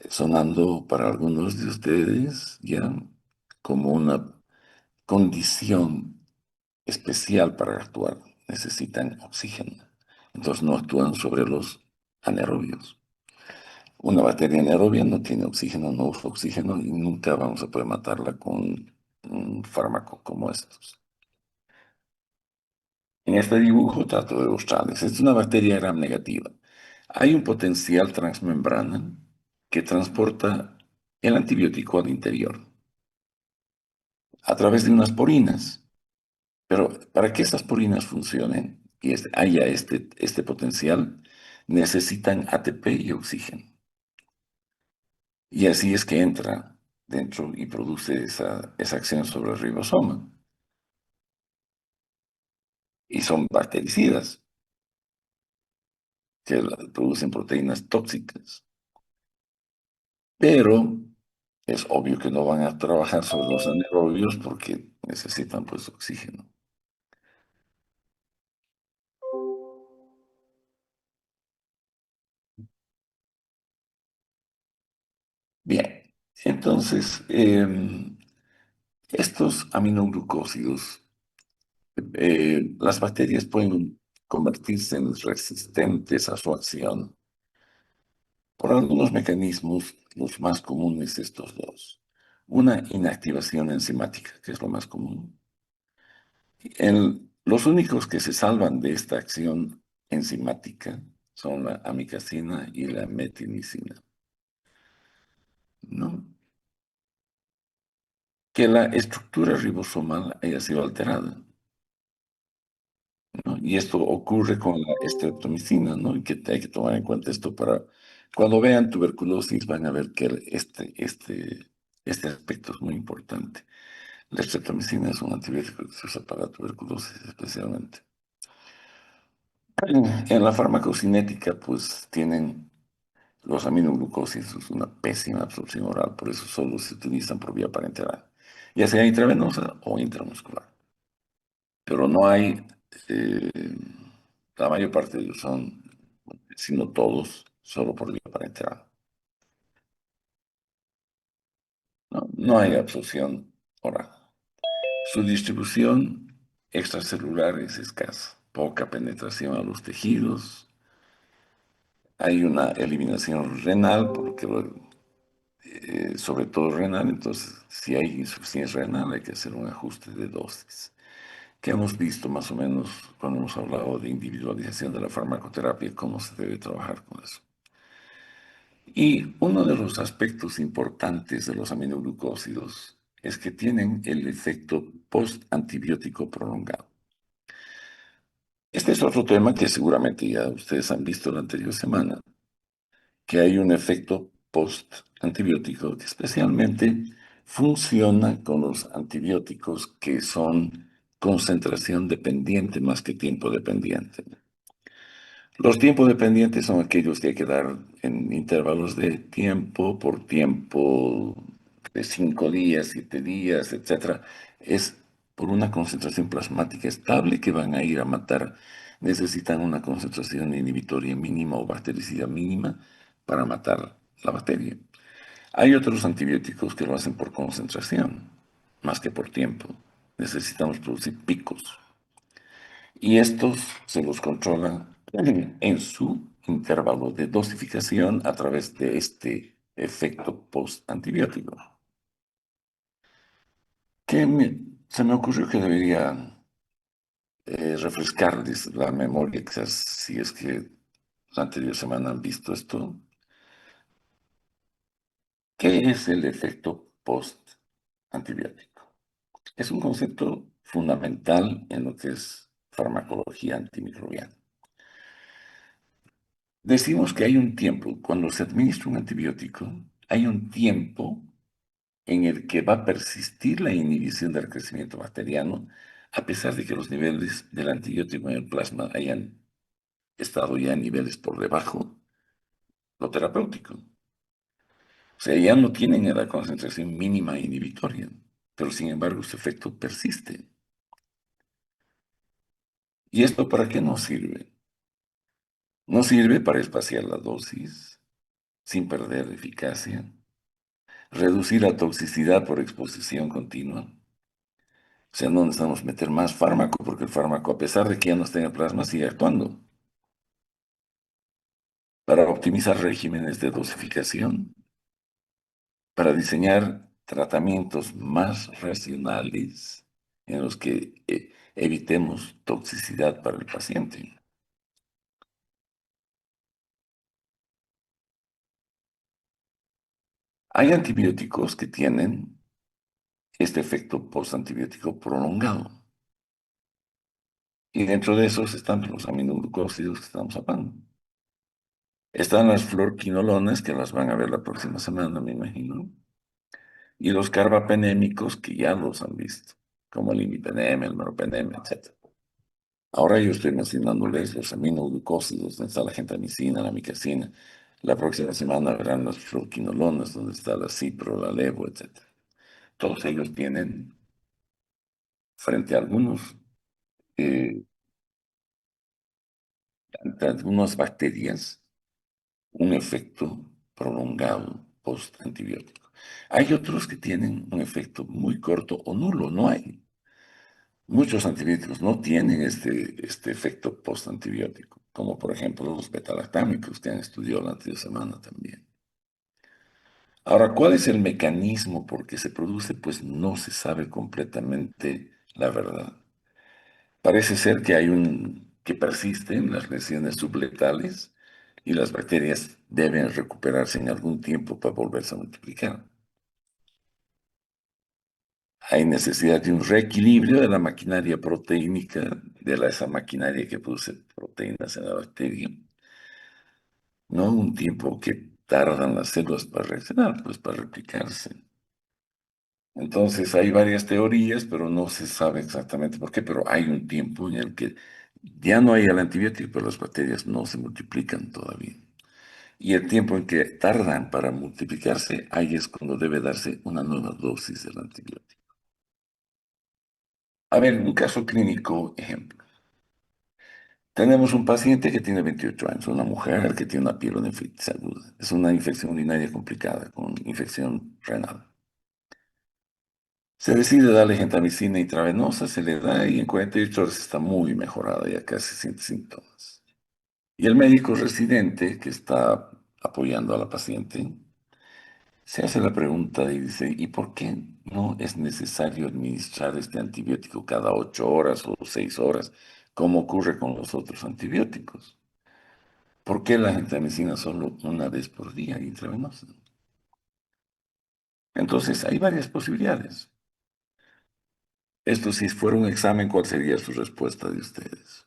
sonando para algunos de ustedes ya como una condición especial para actuar. Necesitan oxígeno. Entonces no actúan sobre los anaerobios. Una bacteria anaerobia no tiene oxígeno, no usa oxígeno y nunca vamos a poder matarla con un fármaco como estos. En este dibujo trato de mostrarles, es una bacteria gram negativa. Hay un potencial transmembrana que transporta el antibiótico al interior a través de unas porinas. Pero para que estas porinas funcionen y haya este potencial, necesitan ATP y oxígeno. Y así es que entra dentro y produce esa acción sobre el ribosoma. Y son bactericidas que producen proteínas tóxicas. Pero es obvio que no van a trabajar sobre los anaerobios porque necesitan pues oxígeno. Bien, entonces estos aminoglucósidos, las bacterias pueden convertirse en resistentes a su acción por algunos mecanismos, los más comunes estos dos. Una inactivación enzimática, que es lo más común. Los únicos que se salvan de esta acción enzimática son la amicacina y la meticilina, ¿no? Que la estructura ribosomal haya sido alterada, ¿no? Y esto ocurre con la estreptomicina, ¿no? Y que hay que tomar en cuenta esto para cuando vean tuberculosis van a ver que este aspecto es muy importante. La estreptomicina es un antibiótico que se usa para tuberculosis especialmente. En la farmacocinética, pues tienen los aminoglucósidos, una pésima absorción oral, por eso solo se utilizan por vía parenteral, ya sea intravenosa o intramuscular. Pero no hay, eh, la mayor parte de ellos son, si no todos, solo por vía parenteral. No, no hay absorción oral. Su distribución extracelular es escasa, poca penetración a los tejidos. Hay una eliminación renal, porque sobre todo renal, entonces si hay insuficiencia renal hay que hacer un ajuste de dosis, que hemos visto más o menos cuando hemos hablado de individualización de la farmacoterapia, cómo se debe trabajar con eso. Y uno de los aspectos importantes de los aminoglucósidos es que tienen el efecto post-antibiótico prolongado. Este es otro tema que seguramente ya ustedes han visto la anterior semana, que hay un efecto post-antibiótico que especialmente funciona con los antibióticos que son concentración dependiente más que tiempo dependiente. Los tiempos dependientes son aquellos que hay que dar en intervalos de tiempo por tiempo de 5 días, 7 días, etcétera. Es por una concentración plasmática estable que van a ir a matar. Necesitan una concentración inhibitoria mínima o bactericida mínima para matar la bacteria. Hay otros antibióticos que lo hacen por concentración, más que por tiempo. Necesitamos producir picos. Y estos se los controlan en su intervalo de dosificación a través de este efecto post-antibiótico. Se me ocurrió que debería refrescarles la memoria, quizás si es que la anterior semana han visto esto. ¿Qué es el efecto post-antibiótico? Es un concepto fundamental en lo que es farmacología antimicrobiana. Decimos que hay un tiempo, cuando se administra un antibiótico, hay un tiempo en el que va a persistir la inhibición del crecimiento bacteriano, a pesar de que los niveles del antibiótico en el plasma hayan estado ya en niveles por debajo lo terapéutico. O sea, ya no tienen la concentración mínima inhibitoria, pero sin embargo su efecto persiste. ¿Y esto para qué nos sirve? Nos sirve para espaciar la dosis sin perder eficacia, reducir la toxicidad por exposición continua. O sea, no necesitamos meter más fármaco porque el fármaco, a pesar de que ya no esté en el plasma, sigue actuando. Para optimizar regímenes de dosificación, para diseñar tratamientos más racionales en los que evitemos toxicidad para el paciente. Hay antibióticos que tienen este efecto postantibiótico prolongado. Y dentro de esos están los aminoglucósidos que estamos hablando. Están las fluorquinolonas, que las van a ver la próxima semana, me imagino. Y los carbapenémicos, que ya los han visto, como el imipenem, el meropenem, etc. Ahora yo estoy mencionándoles los aminoglucósidos, donde está la gentamicina, la micacina. La próxima semana verán las fluorquinolonas, donde está la cipro, la levo, etc. Todos ellos tienen, frente a eh, ante algunas bacterias, un efecto prolongado post-antibiótico. Hay otros que tienen un efecto muy corto o nulo, no hay. Muchos antibióticos no tienen este efecto postantibiótico, como por ejemplo los betalactámicos que han estudiado la anterior semana también. Ahora, ¿cuál es el mecanismo por que se produce? Pues no se sabe completamente la verdad. Parece ser que que persisten las lesiones subletales y las bacterias deben recuperarse en algún tiempo para volverse a multiplicar. Hay necesidad de un reequilibrio de la maquinaria proteínica, esa maquinaria que produce proteínas en la bacteria, no un tiempo que tardan las células para reaccionar, pues para replicarse. Entonces hay varias teorías, pero no se sabe exactamente por qué, pero hay un tiempo en el que ya no hay el antibiótico, pero las bacterias no se multiplican todavía. Y el tiempo en que tardan para multiplicarse, ahí es cuando debe darse una nueva dosis del antibiótico. A ver, un caso clínico, ejemplo. Tenemos un paciente que tiene 28 años, una mujer que tiene una pielonefritis aguda. Es una infección urinaria complicada con infección renal. Se decide darle gentamicina intravenosa, se le da y en 48 horas está muy mejorada, ya casi sin síntomas. Y el médico residente que está apoyando a la paciente se hace la pregunta y dice, ¿y por qué no es necesario administrar este antibiótico cada 8 horas o 6 horas, como ocurre con los otros antibióticos? ¿Por qué la gentamicina solo una vez por día intravenosa? Entonces, hay varias posibilidades. Esto, si fuera un examen, ¿cuál sería su respuesta de ustedes?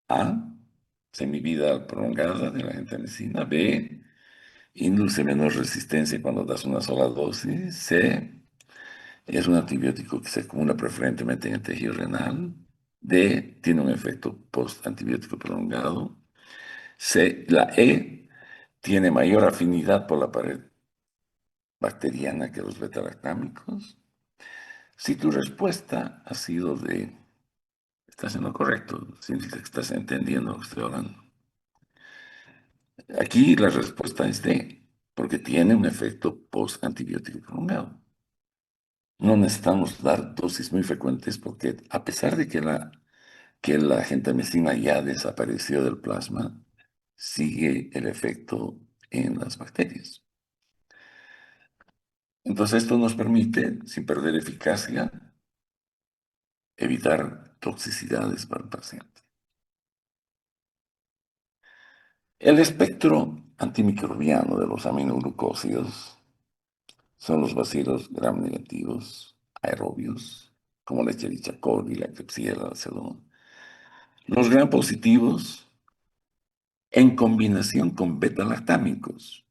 A, semivida prolongada de la gentamicina. B, induce menor resistencia cuando das una sola dosis. C, es un antibiótico que se acumula preferentemente en el tejido renal. D, tiene un efecto post-antibiótico prolongado. C, la E, tiene mayor afinidad por la pared bacteriana que los betalactámicos. Si tu respuesta ha sido de estás en lo correcto, significa que estás entendiendo lo que estoy hablando. Aquí la respuesta es D, porque tiene un efecto post-antibiótico prolongado. No necesitamos dar dosis muy frecuentes porque a pesar de que la gentamicina ya desapareció del plasma, sigue el efecto en las bacterias. Entonces esto nos permite, sin perder eficacia, evitar toxicidades para el paciente. El espectro antimicrobiano de los aminoglucósidos son los bacilos gram negativos aerobios, como la Escherichia coli, la Klebsiella, la Pseudomonas. Los gram positivos en combinación con beta-lactámicos.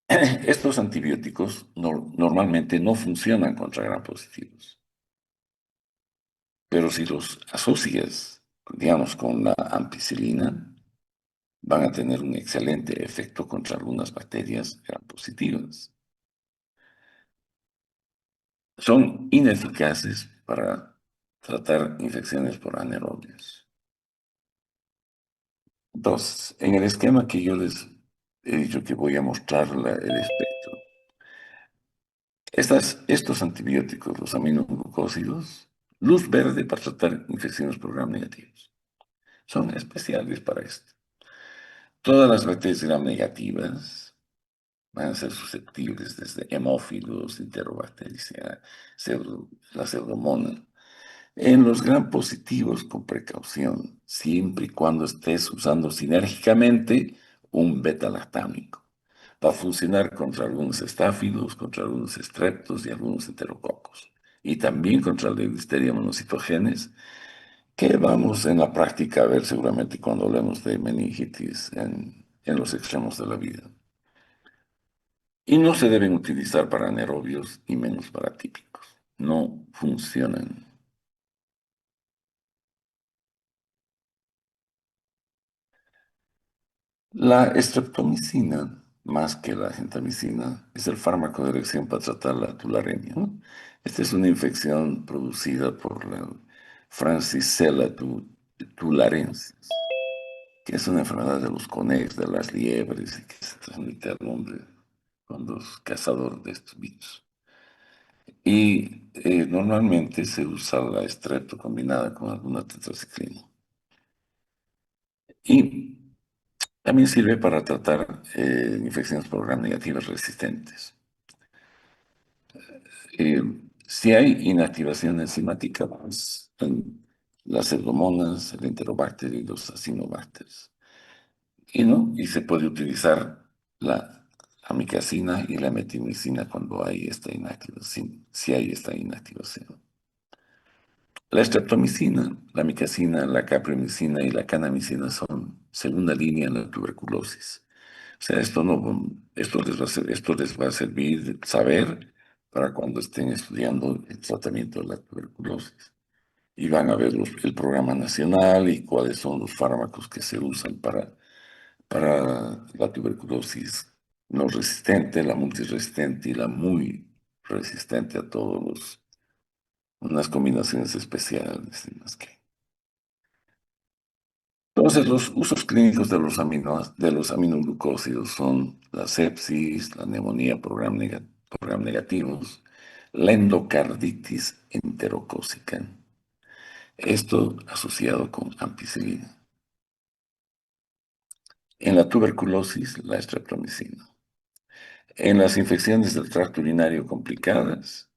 Estos antibióticos normalmente no funcionan contra gram positivos, pero si los asocias, digamos, con la ampicilina, van a tener un excelente efecto contra algunas bacterias gram positivas. Son ineficaces para tratar infecciones por anaerobios. Entonces, en el esquema que yo les he dicho que voy a mostrar el espectro, estos antibióticos, los aminoglucósidos, luz verde para tratar infecciones por gram negativos, son especiales para esto. Todas las bacterias gram negativas van a ser susceptibles desde hemófilos, enterobacterias, la pseudomonas. En los gram positivos, con precaución, siempre y cuando estés usando sinérgicamente un beta-lactámico. Va a funcionar contra algunos estáfilos, contra algunos estreptos y algunos enterococos. Y también contra la Listeria monocitogenes, que vamos en la práctica a ver seguramente cuando hablemos de meningitis en los extremos de la vida. Y no se deben utilizar para anaerobios y menos para típicos. No funcionan. La estreptomicina, más que la gentamicina, es el fármaco de elección para tratar la tularemia, ¿no? Esta es una infección producida por la Francisella tularensis, que es una enfermedad de los conejos, de las liebres, y que se transmite al hombre cuando es cazador de estos bichos. Y normalmente se usa la estrepto combinada con alguna tetraciclina. Y también sirve para tratar infecciones por gram negativas resistentes. Eh, si hay inactivación enzimática, pues, en las pseudomonas, el enterobacter y los acinobacterios. Y no, y se puede utilizar la amicacina y la metimicina cuando hay esta inactivación, si hay esta inactivación. La estreptomicina, la amicacina, la caprimicina y la canamicina son segunda línea en la tuberculosis. O sea, esto les va a servir saber para cuando estén estudiando el tratamiento de la tuberculosis. Y van a ver el programa nacional y cuáles son los fármacos que se usan para la tuberculosis no resistente, la multiresistente y la muy resistente a todos unas combinaciones especiales y más que. Entonces, los usos clínicos de los aminoglucósidos son la sepsis, la neumonía por gram negativos, la endocarditis enterocócica, esto asociado con ampicilina. En la tuberculosis, la estreptomicina. En las infecciones del tracto urinario complicadas,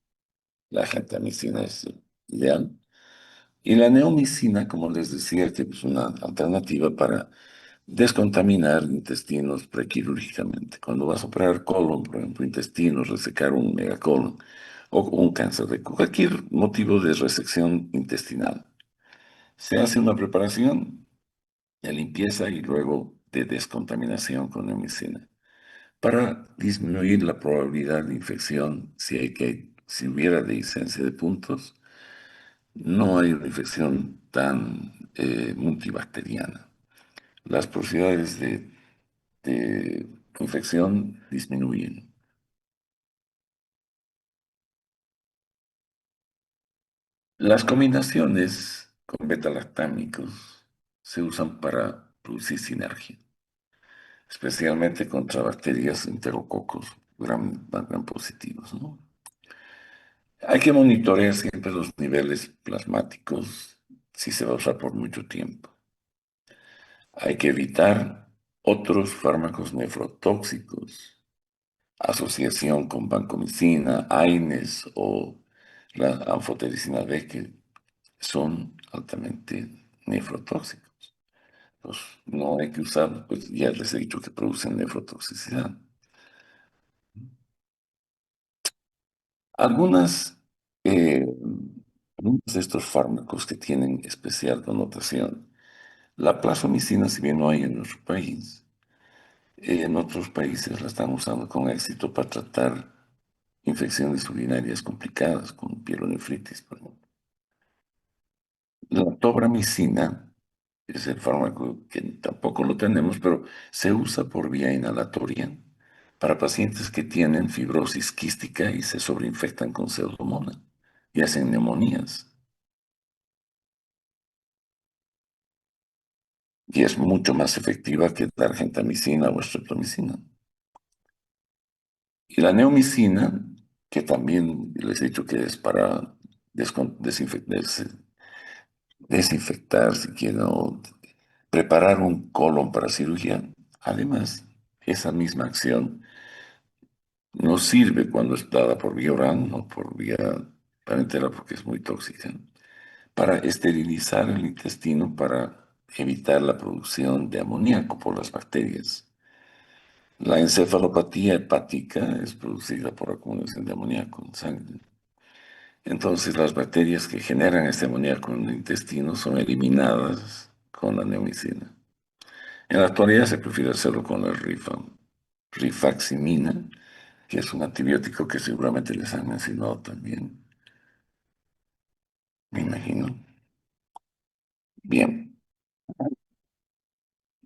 la gentamicina es ideal. Y la neomicina, como les decía, que es una alternativa para descontaminar intestinos prequirúrgicamente. Cuando vas a operar colon, por ejemplo, intestinos, resecar un megacolon o un cáncer de cualquier motivo de resección intestinal, se hace una preparación de limpieza y luego de descontaminación con neomicina para disminuir la probabilidad de infección si hubiera dehiscencia de puntos. No hay una infección tan multibacteriana. Las posibilidades de infección disminuyen. Las combinaciones con beta-lactámicos se usan para producir sinergia, especialmente contra bacterias enterococos gram positivos, ¿no? Hay que monitorear siempre los niveles plasmáticos si se va a usar por mucho tiempo. Hay que evitar otros fármacos nefrotóxicos, asociación con vancomicina, AINES o la anfotericina B, que son altamente nefrotóxicos. Pues no hay que usar, pues ya les he dicho que producen nefrotoxicidad. Algunas, eh, algunos de estos fármacos que tienen especial connotación, la plasmicina, si bien no hay en nuestro país, en otros países la están usando con éxito para tratar infecciones urinarias complicadas, con pielonefritis, por ejemplo. La tobramicina es el fármaco que tampoco lo tenemos, pero se usa por vía inhalatoria para pacientes que tienen fibrosis quística y se sobreinfectan con pseudomonas y hacen neumonías. Y es mucho más efectiva que la gentamicina o streptomicina. Y la neomicina, que también les he dicho que es para desinfectar, si quieren, o preparar un colon para cirugía. Además, esa misma acción no sirve cuando es dada por vía oral o por vía parenteral porque es muy tóxica, para esterilizar el intestino para evitar la producción de amoníaco por las bacterias. La encefalopatía hepática es producida por acumulación de amoníaco en sangre. Entonces, las bacterias que generan este amoníaco en el intestino son eliminadas con la neomicina. En la actualidad se prefiere hacerlo con la rifaximina, que es un antibiótico que seguramente les han mencionado también, me imagino. Bien,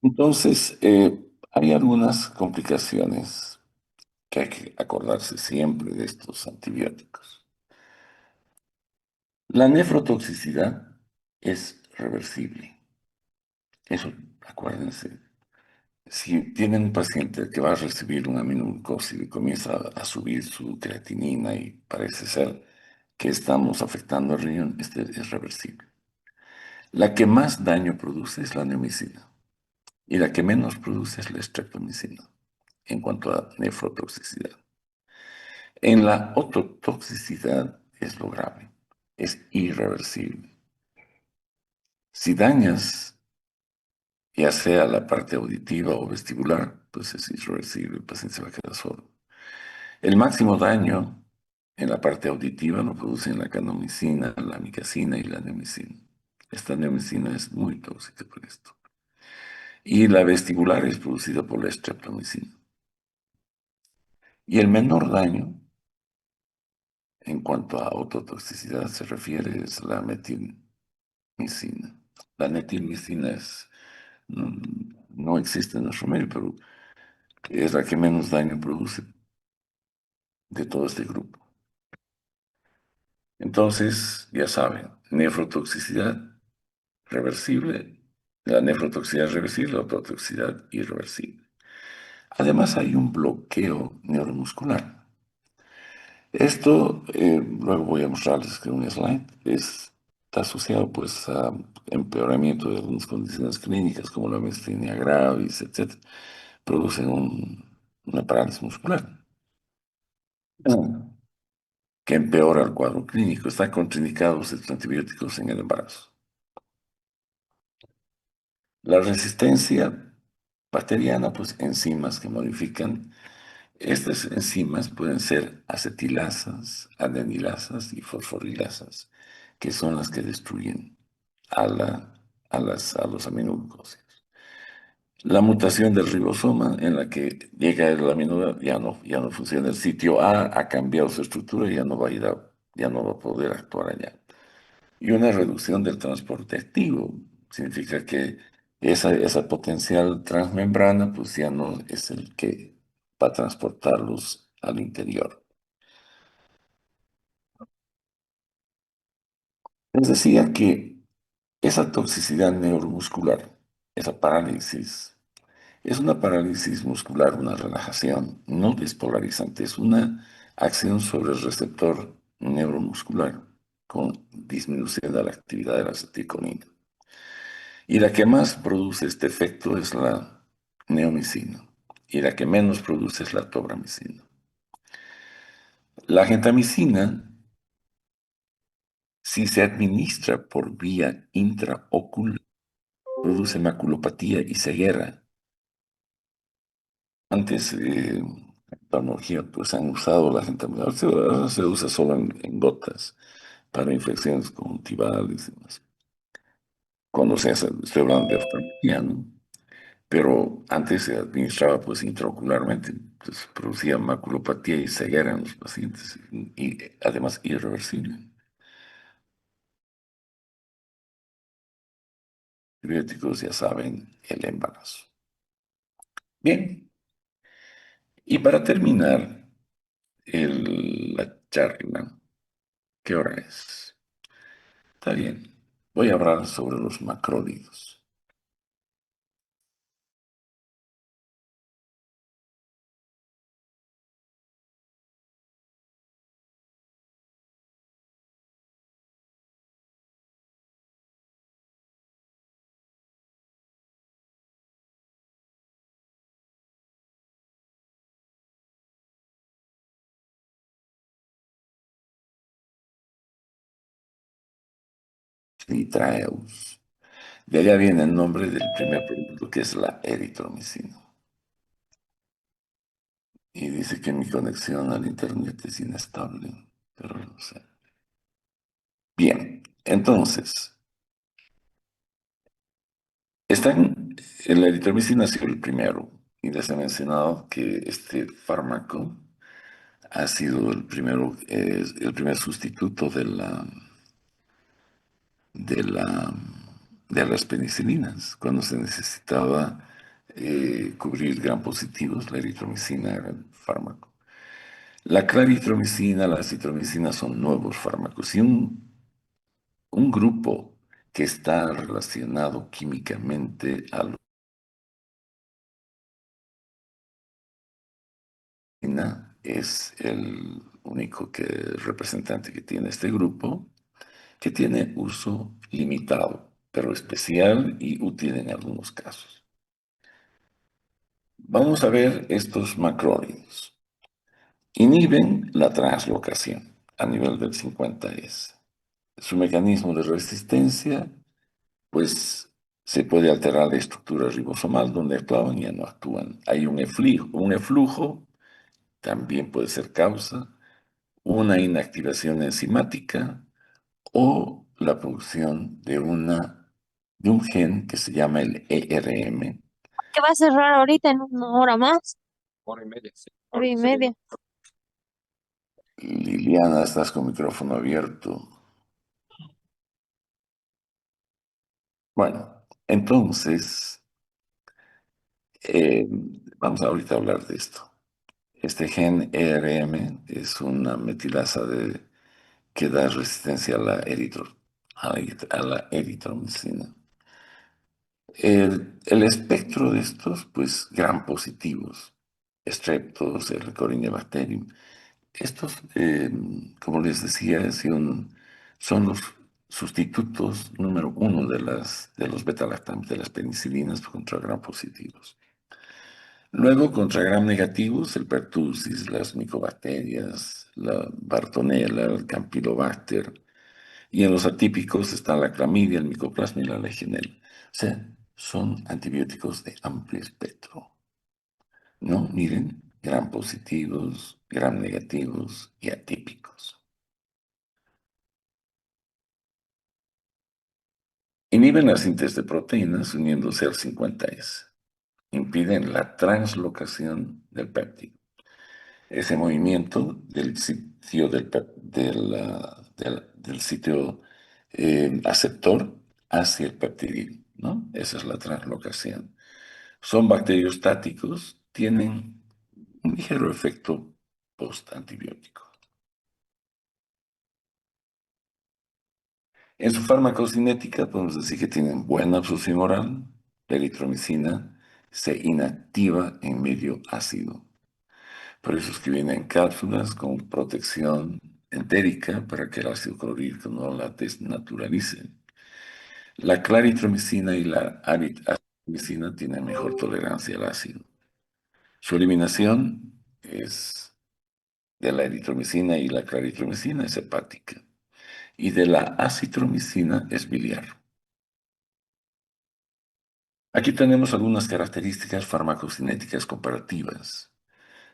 entonces hay algunas complicaciones que hay que acordarse siempre de estos antibióticos. La nefrotoxicidad es reversible. Eso, acuérdense, Si tienen un paciente que va a recibir un aminoglucósido y comienza a subir su creatinina y parece ser que estamos afectando el riñón, este es reversible. La que más daño produce es la neomicina y la que menos produce es la streptomicina en cuanto a nefrotoxicidad. En la ototoxicidad es lo grave, es irreversible. Si dañas ya sea la parte auditiva o vestibular, pues es irreversible, el paciente se va a quedar sordo. El máximo daño en la parte auditiva lo producen la candomicina, la amicacina y la neomicina. Esta neomicina es muy tóxica por esto. Y la vestibular es producida por la streptomicina. Y el menor daño en cuanto a ototoxicidad se refiere es la metilmicina. La metilmicina no, no existe en nuestro medio, pero es la que menos daño produce de todo este grupo. Entonces, ya saben, nefrotoxicidad reversible, la nefrotoxicidad reversible, la ototoxicidad irreversible. Además, hay un bloqueo neuromuscular. Esto, luego voy a mostrarles que un slide, está asociado pues a empeoramiento de algunas condiciones clínicas como la miastenia gravis, etc. Producen una parálisis muscular que empeora el cuadro clínico. Están contraindicados estos antibióticos en el embarazo. La resistencia bacteriana, pues enzimas que modifican. Estas enzimas pueden ser acetilasas, adenilasas y fosforilasas, que son las que destruyen a, a los aminoglucósidos. La mutación del ribosoma en la que llega el aminoácido ya no funciona. El sitio A ha cambiado su estructura y ya no va a ya no va a poder actuar allá. Y una reducción del transporte activo significa que esa potencial transmembrana pues ya no es el que va a transportarlos al interior. Les decía que esa toxicidad neuromuscular, esa parálisis, es una parálisis muscular, una relajación no despolarizante, es una acción sobre el receptor neuromuscular con disminución de la actividad de la acetilcolina. Y la que más produce este efecto es la neomicina. Y la que menos produce es la tobramicina. La gentamicina, si se administra por vía intraocular, produce maculopatía y ceguera. Antes, la oftalmología, pues han usado la gentamicina. Ahora se usa solo en gotas para infecciones conjuntivales y demás. Cuando se hace, estoy hablando de oftalmología, ¿no? Pero antes se administraba pues intraocularmente, pues producía maculopatía y ceguera en los pacientes y además irreversible. Antibióticos, ya saben, el embarazo. Bien, y para terminar la charla, ¿qué hora es? Está bien, voy a hablar sobre los macrólidos. Nitraeus. De allá viene el nombre del primer producto que es la eritromicina. Y dice que mi conexión al internet es inestable, pero no sé. Bien, entonces, la eritromicina ha sido el primero, y les he mencionado que este fármaco ha sido el primero, es el primer sustituto de la, de las penicilinas, cuando se necesitaba cubrir gram positivos, la eritromicina era el fármaco. La claritromicina, la citromicina son nuevos fármacos, y un grupo que está relacionado químicamente a eritromicina es el único representante que tiene este grupo, que tiene uso limitado, pero especial y útil en algunos casos. Vamos a ver estos macrólidos. Inhiben la translocación a nivel del 50S. Su mecanismo de resistencia, pues se puede alterar la estructura ribosomal donde actuaban y ya no actúan. Hay un eflujo, también puede ser causa, una inactivación enzimática o la producción de un gen que se llama el ERM. ¿Qué va a cerrar ahorita en una hora más? Hora y media. Liliana, estás con micrófono abierto. Bueno, entonces, eh, vamos ahorita a hablar de esto. Este gen ERM es una metilasa que da resistencia a a la eritromicina. El espectro de estos, pues, gram positivos, Streptos, el Corynebacterium, estos, como les decía, son los sustitutos número uno de los beta-lactams, de las penicilinas contra gram positivos. Luego, contra gram negativos, el pertussis, las micobacterias, la bartonella, el campylobacter. Y en los atípicos está la clamidia, el micoplasma y la legionela. O sea, son antibióticos de amplio espectro. ¿No? Miren, gram positivos, gram negativos y atípicos. Inhiben la síntesis de proteínas uniéndose al 50S. Impiden la translocación del péptido. Ese movimiento del sitio del sitio aceptor hacia el peptidil, ¿no? Esa es la translocación. Son bacteriostáticos, tienen un ligero efecto postantibiótico. En su farmacocinética podemos decir que tienen buena absorción oral. La eritromicina se inactiva en medio ácido. Por eso es que viene en cápsulas con protección entérica para que el ácido clorhídrico no la desnaturalice. La claritromicina y la aritromicina tienen mejor tolerancia al ácido. Su eliminación es de la eritromicina y la claritromicina es hepática y de la acitromicina es biliar. Aquí tenemos algunas características farmacocinéticas comparativas.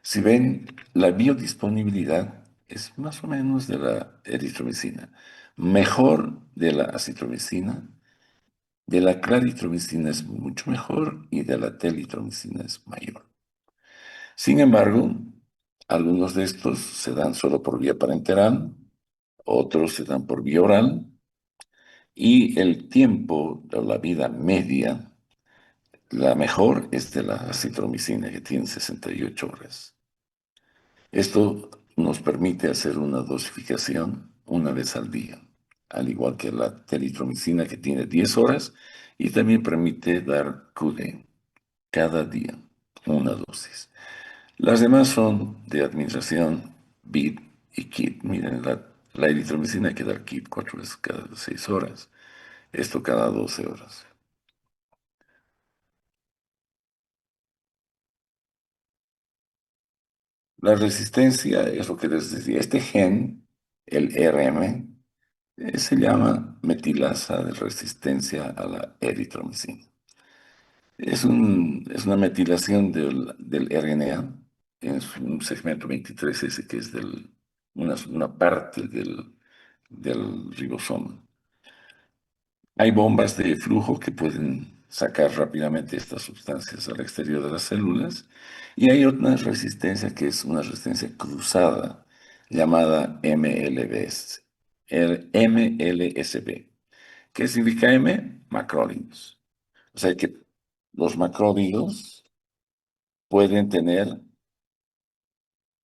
Si ven, la biodisponibilidad es más o menos de la eritromicina, mejor de la acitromicina, de la claritromicina es mucho mejor y de la telitromicina es mayor. Sin embargo, algunos de estos se dan solo por vía parenteral, otros se dan por vía oral y el tiempo de la vida media, la mejor es de la acitromicina que tiene 68 horas. Esto nos permite hacer una dosificación una vez al día, al igual que la telitromicina que tiene 10 horas y también permite dar QD cada día, una dosis. Las demás son de administración BID y KIT. Miren, la eritromicina hay que dar KIT 4 veces cada 6 horas, esto cada 12 horas. La resistencia es lo que les decía, este gen, el RM, se llama metilasa de resistencia a la eritromicina. Es una metilación del RNA en un segmento 23S, que es una parte del ribosoma. Hay bombas de flujo que pueden sacar rápidamente estas sustancias al exterior de las células y hay otra resistencia que es una resistencia cruzada llamada MLBS, el MLSB. ¿Qué significa M? Macrólidos. O sea que los macrólidos pueden tener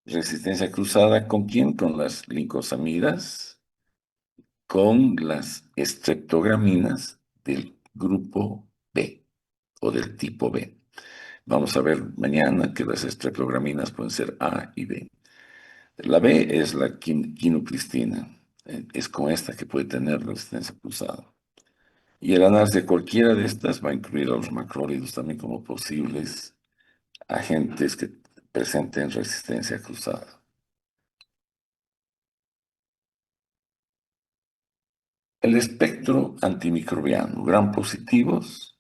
resistencia cruzada ¿con quién? Con las lincosamidas, con las estreptograminas del grupo B o del tipo B. Vamos a ver mañana que las estreptograminas pueden ser A y B. La B es la quinupristina. Es con esta que puede tener resistencia cruzada. Y el análisis de cualquiera de estas va a incluir a los macrólidos también como posibles agentes que presenten resistencia cruzada. El espectro antimicrobiano, gram positivos,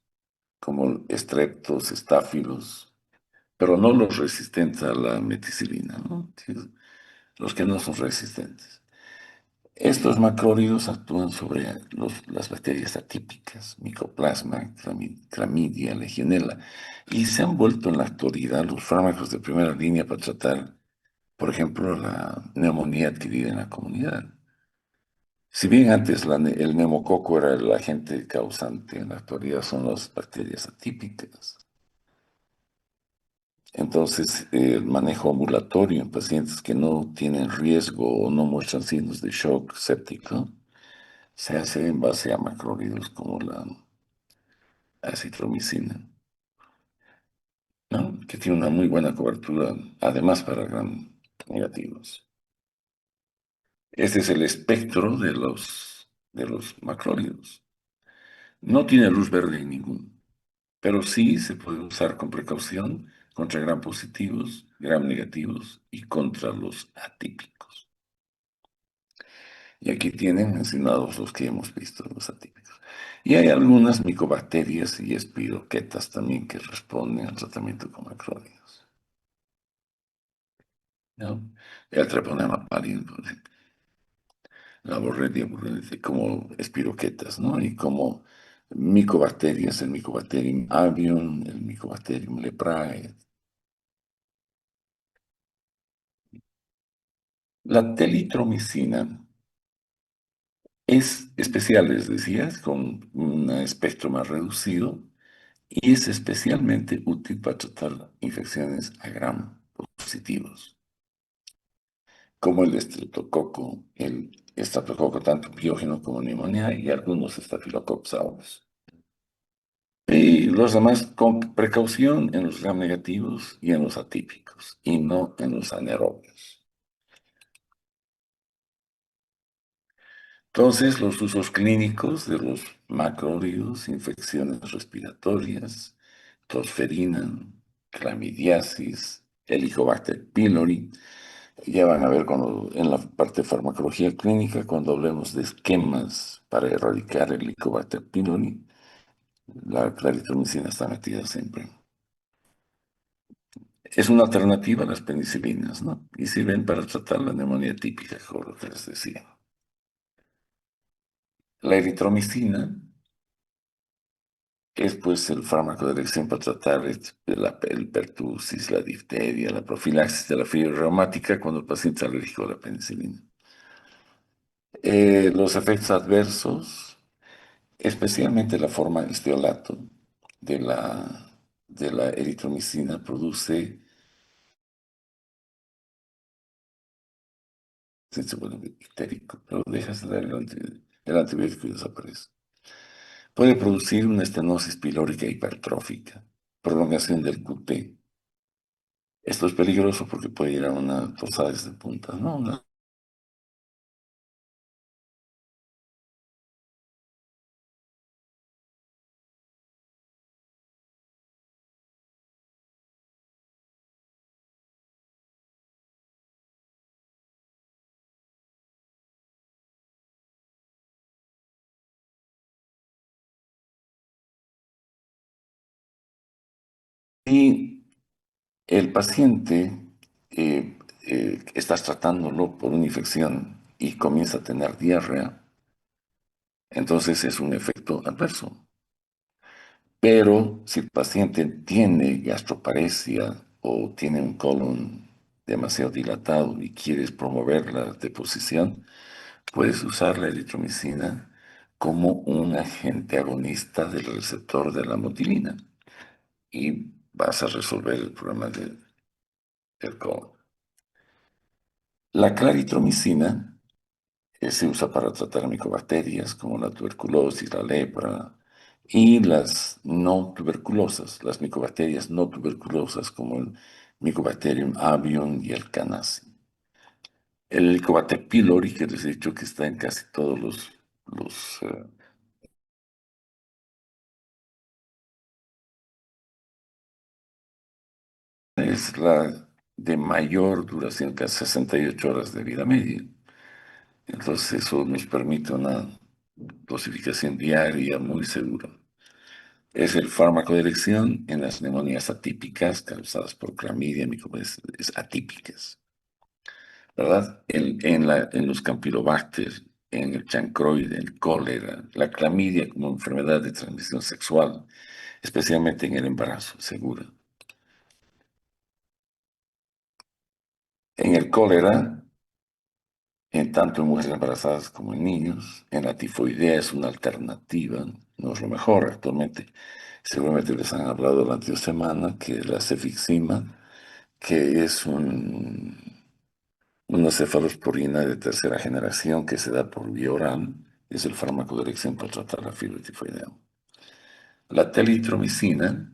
como estreptos, estáfilos, pero no los resistentes a la meticilina, ¿no? Sí, los que no son resistentes. Estos macrólidos actúan sobre las bacterias atípicas, Mycoplasma, Clamidia, Legionella, y se han vuelto en la actualidad los fármacos de primera línea para tratar, por ejemplo, la neumonía adquirida en la comunidad. Si bien antes el neumococo era el agente causante, en la actualidad son las bacterias atípicas. Entonces, el manejo ambulatorio en pacientes que no tienen riesgo o no muestran signos de shock séptico se hace en base a macrólidos como la acitromicina, ¿no? Que tiene una muy buena cobertura, además para gram negativos. Este es el espectro de los macrólidos. No tiene luz verde en ninguno, pero sí se puede usar con precaución contra gram positivos, gram negativos y contra los atípicos. Y aquí tienen mencionados los que hemos visto, los atípicos. Y hay algunas micobacterias y espiroquetas también que responden al tratamiento con macrólidos, ¿no? El Treponema pallidum, por ejemplo, la Borrelia burgdorferi, como espiroquetas, ¿no? Y como micobacterias, el Mycobacterium avium, el Mycobacterium leprae. La telitromicina es especial, les decía, con un espectro más reducido y es especialmente útil para tratar infecciones a gram positivos, como el estreptococo, el estafilococo, tanto biógeno como neumonía, y algunos estafilococos aureus. Y los demás con precaución en los gram negativos y en los atípicos, y no en los anaerobios. Entonces, los usos clínicos de los macrólidos, infecciones respiratorias, tosferina, clamidiasis, Helicobacter pylori, ya van a ver en la parte de farmacología clínica, cuando hablemos de esquemas para erradicar el Helicobacter pylori, la claritromicina está metida siempre. Es una alternativa a las penicilinas, ¿no? Y sirven para tratar la neumonía típica, como lo que les decía. La eritromicina es pues el fármaco de elección para tratar el pertussis, la difteria, la profilaxis de la fiebre reumática cuando el paciente es alérgico a la penicilina. Los efectos adversos, especialmente la forma esteolato de la eritromicina, produce, se vuelve ictérico, pero dejas de dar el antibiótico y desaparece. Puede producir una estenosis pilórica hipertrófica, prolongación del QT. Esto es peligroso porque puede ir a una tosadez de puntas, ¿no? Y el paciente, estás tratándolo por una infección y comienza a tener diarrea, entonces es un efecto adverso. Pero si el paciente tiene gastroparesia o tiene un colon demasiado dilatado y quieres promover la deposición, puedes usar la eritromicina como un agente agonista del receptor de la motilina y vas a resolver el problema del colon. La claritromicina se usa para tratar micobacterias como la tuberculosis, la lepra, y las no tuberculosas, las micobacterias no tuberculosas como el Mycobacterium avium y el Canasi. El Helicobacter pylori, que les he dicho que está en casi todos los es la de mayor duración, casi 68 horas de vida media. Entonces eso nos permite una dosificación diaria muy segura. Es el fármaco de elección en las neumonías atípicas causadas por clamidia, micoplazas atípicas, ¿verdad? En los campylobacter, en el chancroide, el cólera, la clamidia como enfermedad de transmisión sexual, especialmente en el embarazo, segura. En el cólera, en tanto en mujeres embarazadas como en niños, en la tifoidea es una alternativa, no es lo mejor actualmente. Seguramente les han hablado la anterior semana que la cefixima, que es una cefalosporina de tercera generación que se da por vía oral, es el fármaco de elección para tratar la fiebre tifoidea. La telitromicina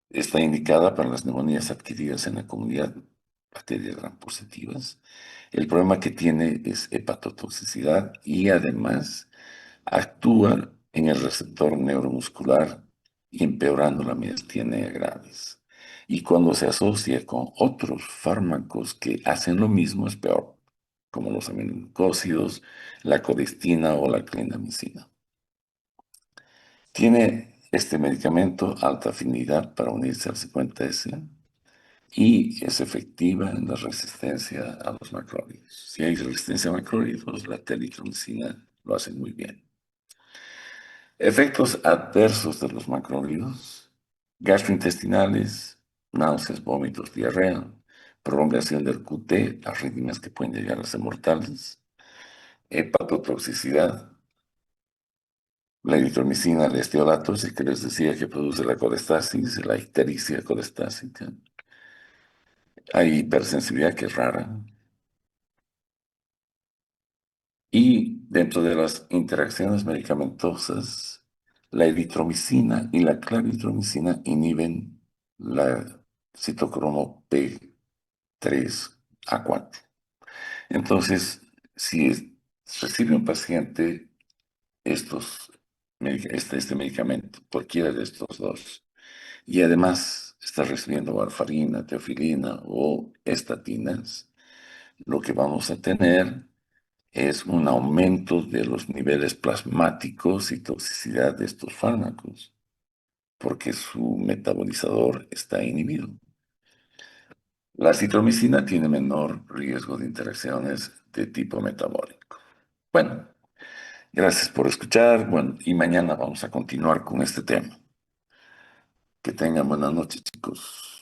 está indicada para las neumonías adquiridas en la comunidad, bacterias gram positivas. El problema que tiene es hepatotoxicidad y además actúa en el receptor neuromuscular, empeorando la miastenia gravis. Y cuando se asocia con otros fármacos que hacen lo mismo, es peor, como los aminoglucósidos, la coristina o la clindamicina. Tiene este medicamento alta afinidad para unirse al 50S y es efectiva en la resistencia a los macrólidos. Si hay resistencia a macrólidos, la telitromicina lo hace muy bien. Efectos adversos de los macrólidos: gastrointestinales, náuseas, vómitos, diarrea, prolongación del QT, arritmias que pueden llegar a ser mortales, hepatotoxicidad, la eritromicina, la esteolatos, que les decía que produce la colestasis, la ictericia colestásica. Hay hipersensibilidad que es rara. Y dentro de las interacciones medicamentosas, la eritromicina y la claritromicina inhiben la citocromo P3A4. Entonces, recibe un paciente este medicamento, cualquiera de estos dos, y además está recibiendo warfarina, teofilina o estatinas, lo que vamos a tener es un aumento de los niveles plasmáticos y toxicidad de estos fármacos, porque su metabolizador está inhibido. La citromicina tiene menor riesgo de interacciones de tipo metabólico. Bueno, gracias por escuchar. Bueno, y mañana vamos a continuar con este tema. Que tengan buenas noches, chicos.